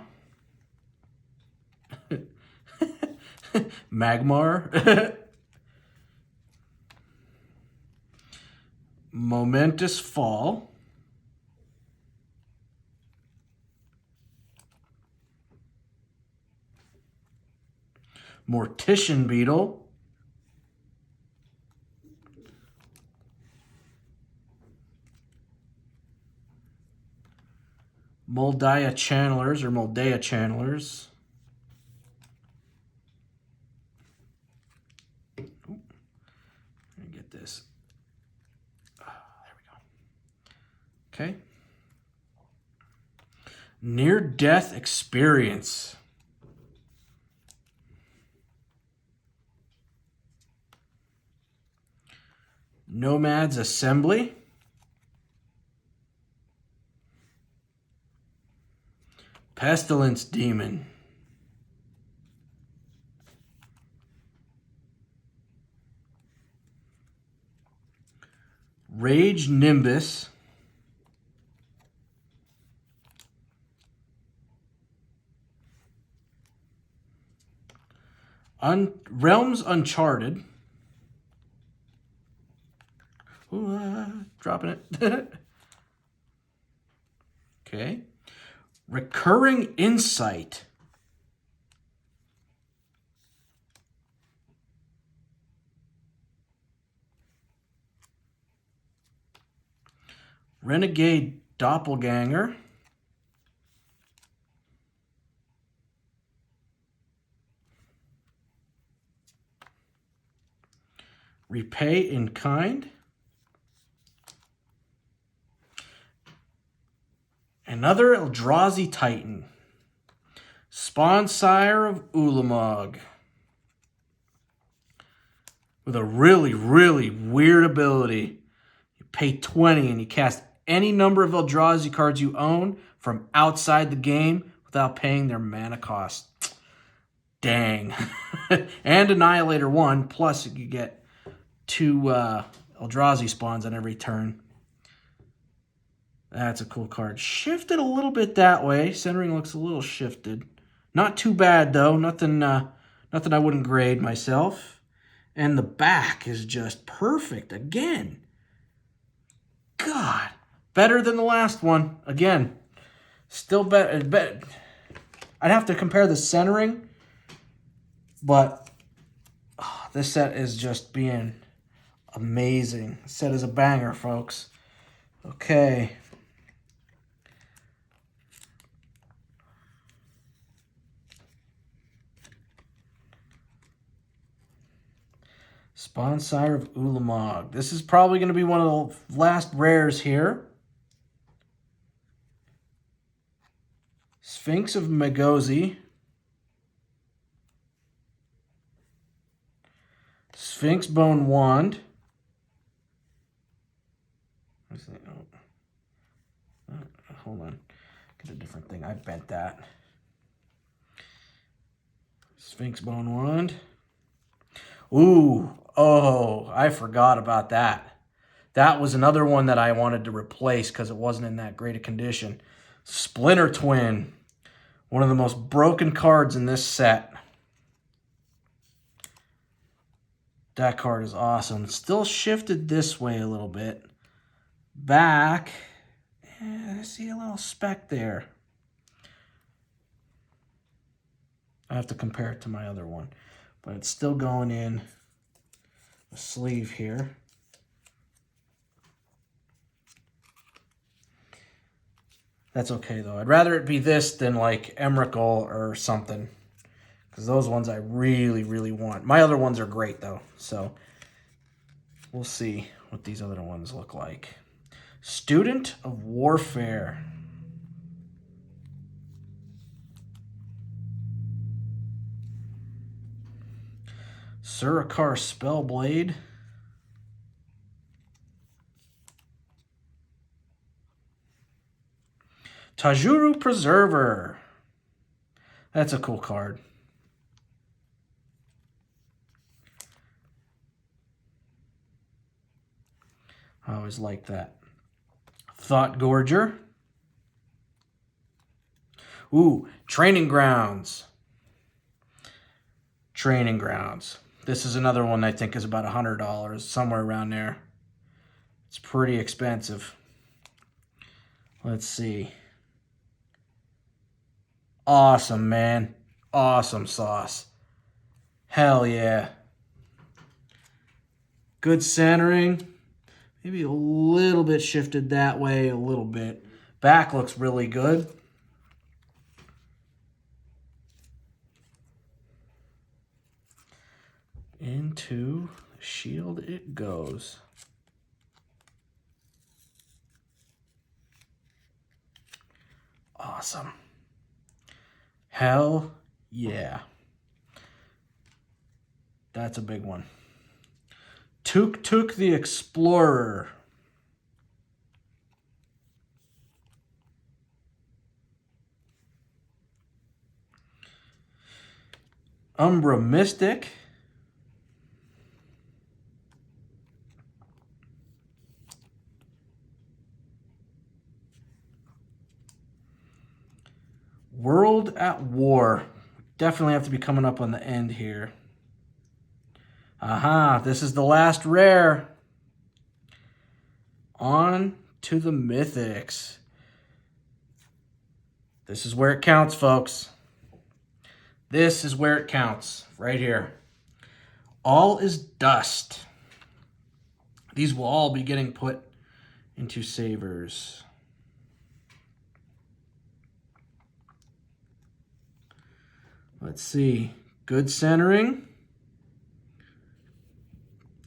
Magmar. Momentous Fall. Mortician Beetle. Moldea Channelers or Moldea Channelers. Ooh, let me get this. Oh, there we go. Okay. Near-Death Experience. Nomad's Assembly. Pestilence Demon. Rage Nimbus. Realms Uncharted. Ooh, dropping it. Okay. Recurring Insight. Renegade Doppelganger. Repay in Kind. Another Eldrazi Titan. Spawn Sire of Ulamog. With a really, really weird ability. You pay 20 and you cast any number of Eldrazi cards you own from outside the game without paying their mana cost. Dang. And Annihilator 1, plus you get 2 Eldrazi spawns on every turn. That's a cool card. Shifted a little bit that way. Centering looks a little shifted. Not too bad, though. Nothing I wouldn't grade myself. And the back is just perfect again. God. Better than the last one. Again. Still better. I'd have to compare the centering. But this set is just being amazing. This set is a banger, folks. Okay. Spawn Sire of Ulamog. This is probably going to be one of the last rares here. Sphinx of Magosi. Sphinx Bone Wand. Hold on. Get a different thing. I bent that. Sphinx Bone Wand. Ooh. Oh, I forgot about that. That was another one that I wanted to replace because it wasn't in that great a condition. Splinter Twin. One of the most broken cards in this set. That card is awesome. Still shifted this way a little bit. Back. I see a little speck there. I have to compare it to my other one. But it's still going in the sleeve here. That's okay, though. I'd rather it be this than like Emrakul or something. Because those ones I really, really want. My other ones are great, though. So we'll see what these other ones look like. Student of Warfare. Surakar Spellblade. Tajuru Preserver. That's a cool card. I always like that. Thought Gorger. Ooh, Training Grounds. Training Grounds. This is another one I think is about $100, somewhere around there. It's pretty expensive. Let's see. Awesome, man. Awesome sauce. Hell yeah. Good centering. Maybe a little bit shifted that way, a little bit. Back looks really good. Into the shield it goes. Awesome. Hell yeah. That's a big one. Tuk the Explorer. Umbra Mystic. World at War. Definitely have to be coming up on the end here. Aha, this is the last rare. On to the Mythics. This is where it counts, folks. This is where it counts, right here. All is dust. These will all be getting put into savers. Let's see. Good centering.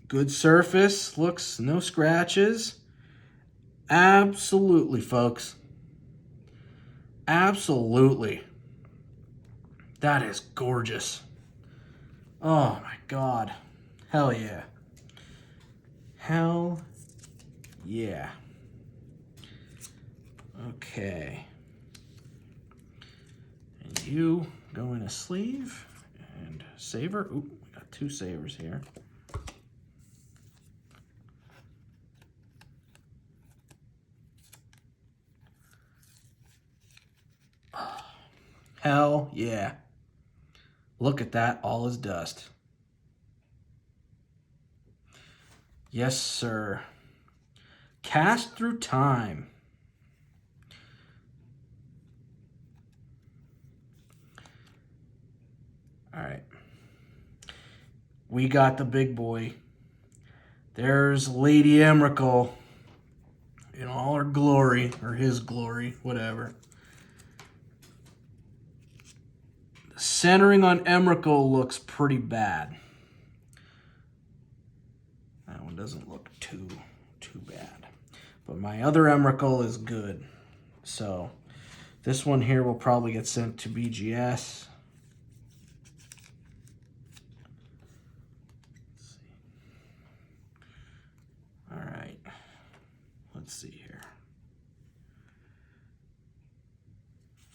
Good surface. Looks, no scratches. Absolutely, folks. Absolutely. That is gorgeous. Oh my God. Hell yeah. Hell yeah. Okay. And you go in a sleeve and saver. Ooh, we got two savers here. Hell yeah. Look at that, all is dust. Yes, sir. Cast Through Time. All right. We got the big boy. There's Lady Emrakul in all her glory, or his glory, whatever. The centering on Emrakul looks pretty bad. That one doesn't look too bad. But my other Emrakul is good. So this one here will probably get sent to BGS. All right. Let's see here.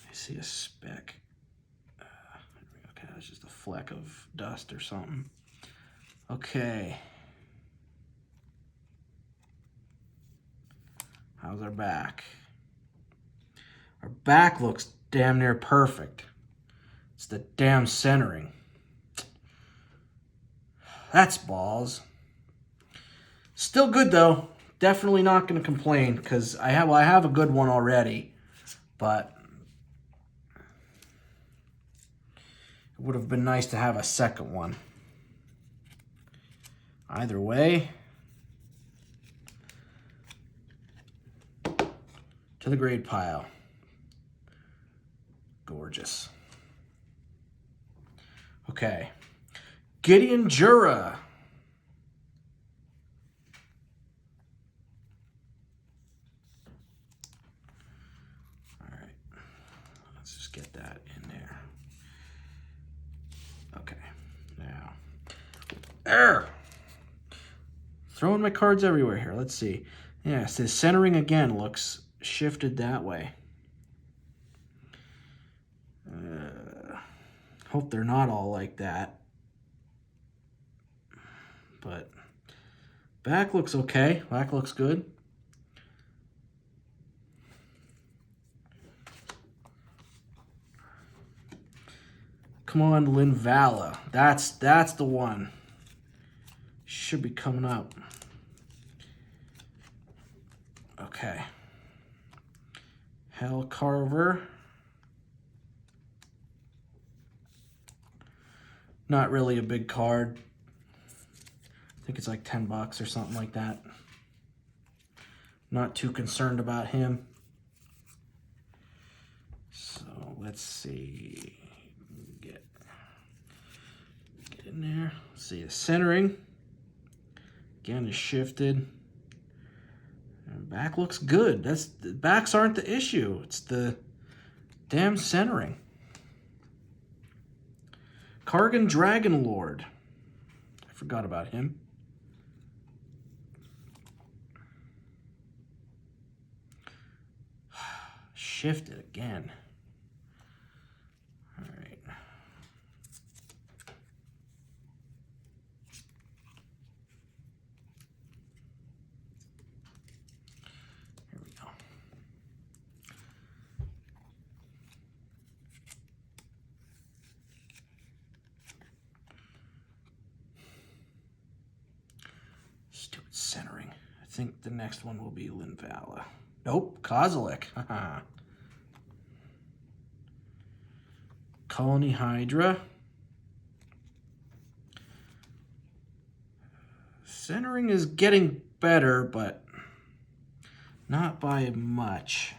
I see a speck. Okay, that's just a fleck of dust or something. Okay. How's our back? Our back looks damn near perfect. It's the damn centering. That's balls. Still good though. Definitely not going to complain because I have a good one already, but it would have been nice to have a second one. Either way, to the grade pile. Gorgeous. Okay. Gideon Jura. Let's just get that in there. Okay, now. Throwing my cards everywhere here. Let's see. Yeah, it says centering again looks shifted that way. Hope they're not all like that. But back looks okay. Back looks good. Come on, Linvala. That's the one. Should be coming up. Okay. Hell Carver. Not really a big card. I think it's like $10 or something like that. Not too concerned about him. So let's see. Get in there. Let's see, the centering again is shifted. And back looks good. The backs aren't the issue. It's the damn centering. Kargan Dragon Lord. I forgot about him. Shifted again. All right. Here we go. Stupid centering. I think the next one will be Linvala. Nope, Kozilek. Colony Hydra. Centering is getting better, but not by much.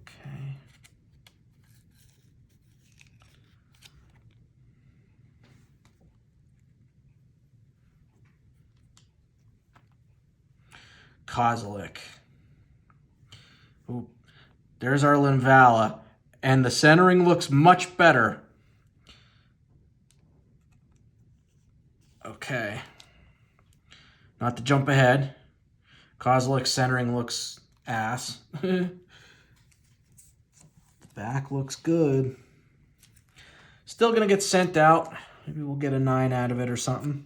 Okay. Kozilek. Ooh, there's our Linvala, and the centering looks much better. Okay. Not to jump ahead. Kozilek centering looks ass. The back looks good. Still going to get sent out. Maybe we'll get a 9 out of it or something.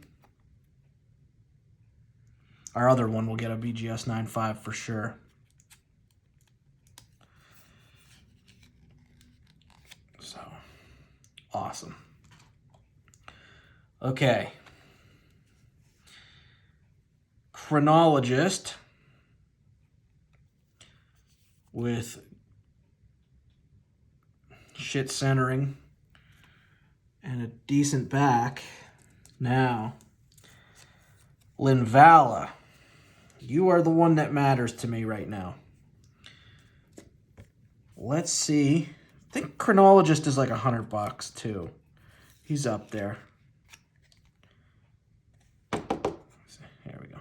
Our other one will get a BGS 9.5 for sure. So, awesome. Okay. Chronologist with shit centering and a decent back. Now, Linvala. You are the one that matters to me right now. Let's see. I think Chronologist is like $100 too. He's up there. Here we go.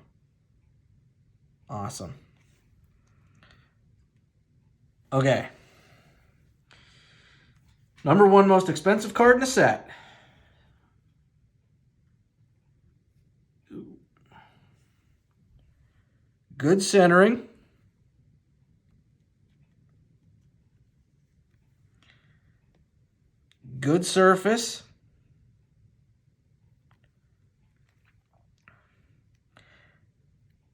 Awesome. Okay. Number one most expensive card in the set. Good centering. Good surface.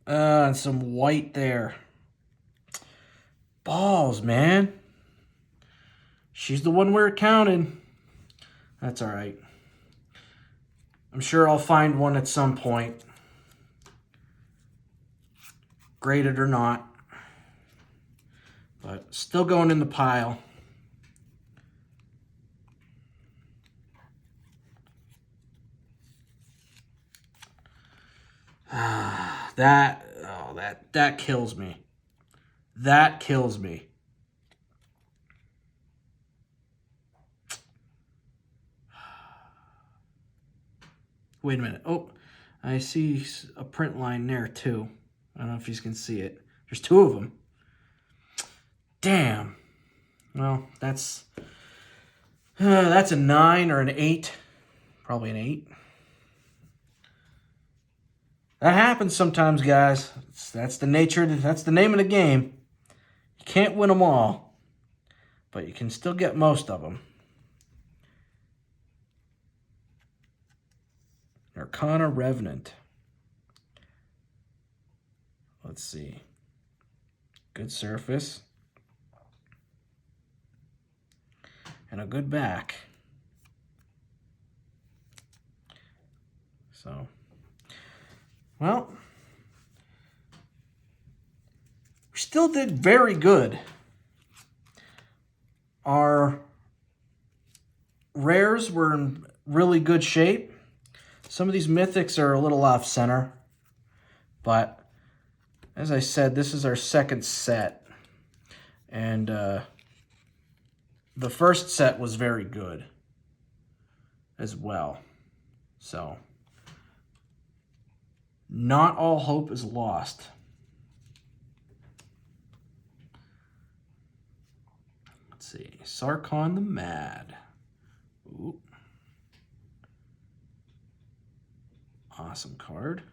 And some white there. Balls, man. She's the one where it counted. That's all right. I'm sure I'll find one at some point. Graded or not. But still going in the pile. That kills me. That kills me. Wait a minute. Oh, I see a print line there too. I don't know if you can see it. There's two of them. Damn. Well, that's a 9 or an 8. Probably an 8. That happens sometimes, guys. That's the nature. That's the name of the game. You can't win them all, but you can still get most of them. Arcana Revenant. Let's see. Good surface. And a good back. So, well, we still did very good. Our rares were in really good shape. Some of these mythics are a little off center, but as I said, this is our second set, and the first set was very good as well. So, not all hope is lost. Let's see. Sarkhan the Mad. Ooh. Awesome card.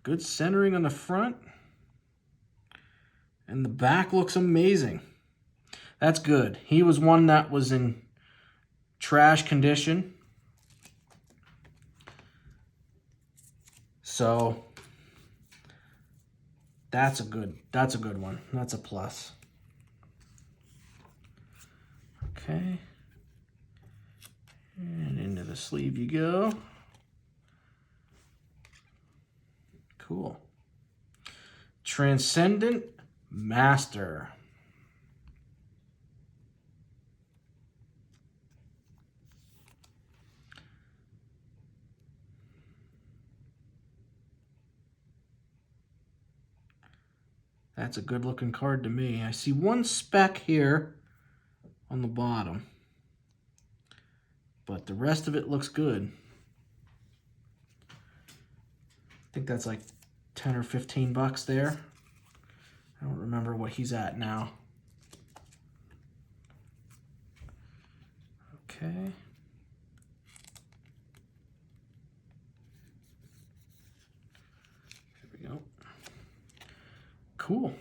Good centering on the front. And the back looks amazing. That's good. He was one that was in trash condition. So that's a good one. That's a plus. Okay. And into the sleeve you go. Cool. Transcendent Master. That's a good looking card to me. I see one speck here on the bottom, but the rest of it looks good. I think that's like 10 or 15 bucks there. I don't remember what he's at now. Okay. Here we go. Cool.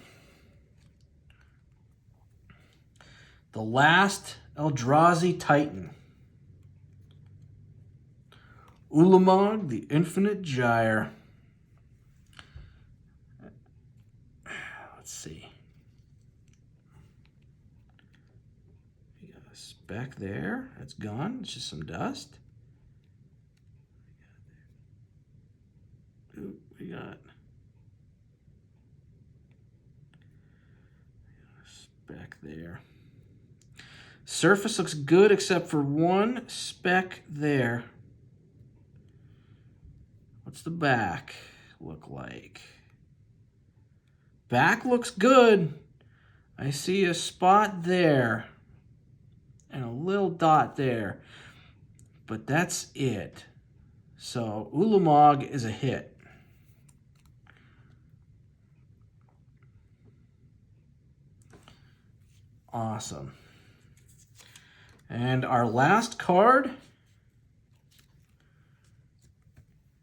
The last Eldrazi Titan. Ulamog, the Infinite Gyre. Let's see. We got a speck there. That's gone. It's just some dust. Ooh, we got a speck there. Surface looks good except for one speck there. What's the back look like? Back looks good. I see a spot there and a little dot there, but that's it. So Ulamog is a hit. Awesome. And our last card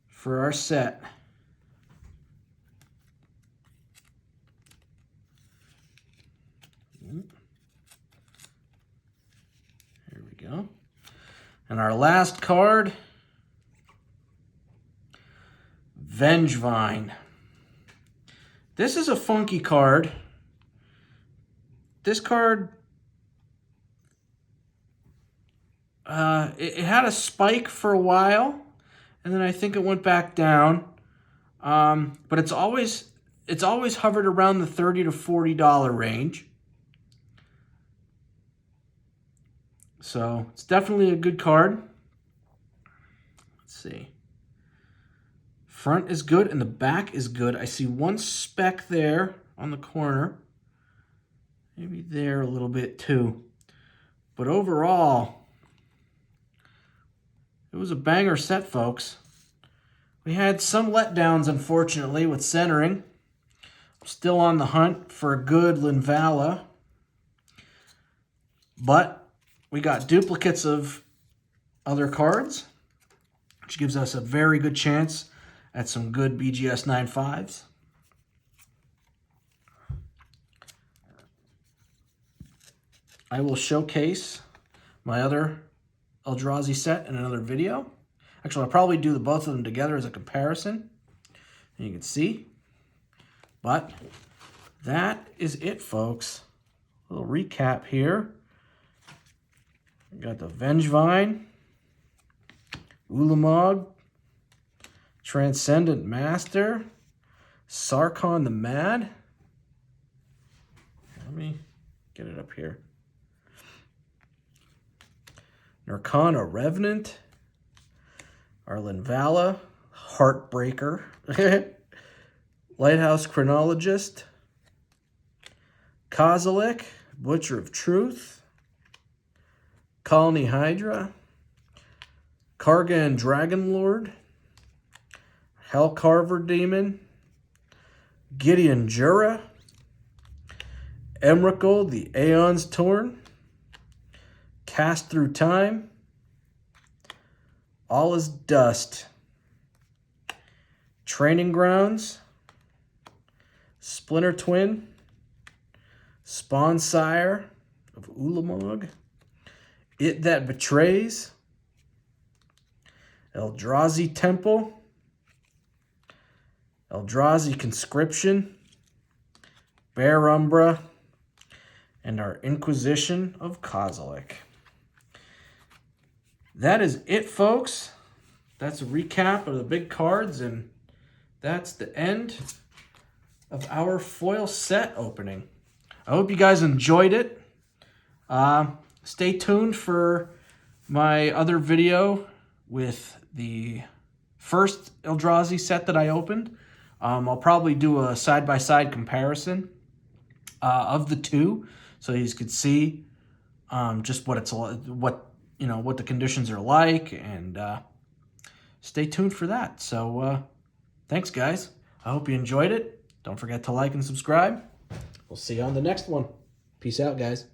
for our set. Here we go. And our last card, Vengevine. This is a funky card. This card, it had a spike for a while, and then I think it went back down. But it's always hovered around the $30 to $40 range. So it's definitely a good card. Let's see. Front is good and the back is good. I see one speck there on the corner. Maybe there a little bit too. But overall, it was a banger set, folks. We had some letdowns, unfortunately, with centering. I'm still on the hunt for a good Linvala. But we got duplicates of other cards, which gives us a very good chance at some good BGS 9.5s. I will showcase my other Eldrazi set in another video. Actually, I'll probably do both of them together as a comparison. And you can see. But that is it, folks. A little recap here. We got the Vengevine, Ulamog, Transcendent Master, Sarkhan the Mad. Let me get it up here. Narkana Revenant, our Linvala, Heartbreaker, Lighthouse Chronologist, Kozilek, Butcher of Truth, Colony Hydra, Kargan Dragonlord, Hellcarver Demon, Gideon Jura, Emrakul the Aeon's Torn, Cast Through Time, All Is Dust, Training Grounds, Splinter Twin, Spawn Sire of Ulamog, It That Betrays, Eldrazi Temple, Eldrazi Conscription, Bear Umbra, and our Inquisition of Kozilek. That is it, folks. That's a recap of the big cards, and that's the end of our foil set opening. I hope you guys enjoyed it. Stay tuned for my other video with the first Eldrazi set that I opened. I'll probably do a side-by-side comparison of the two, so you could see just what the conditions are like, and stay tuned for that. So thanks, guys. I hope you enjoyed it. Don't forget to like and subscribe. We'll see you on the next one. Peace out, guys.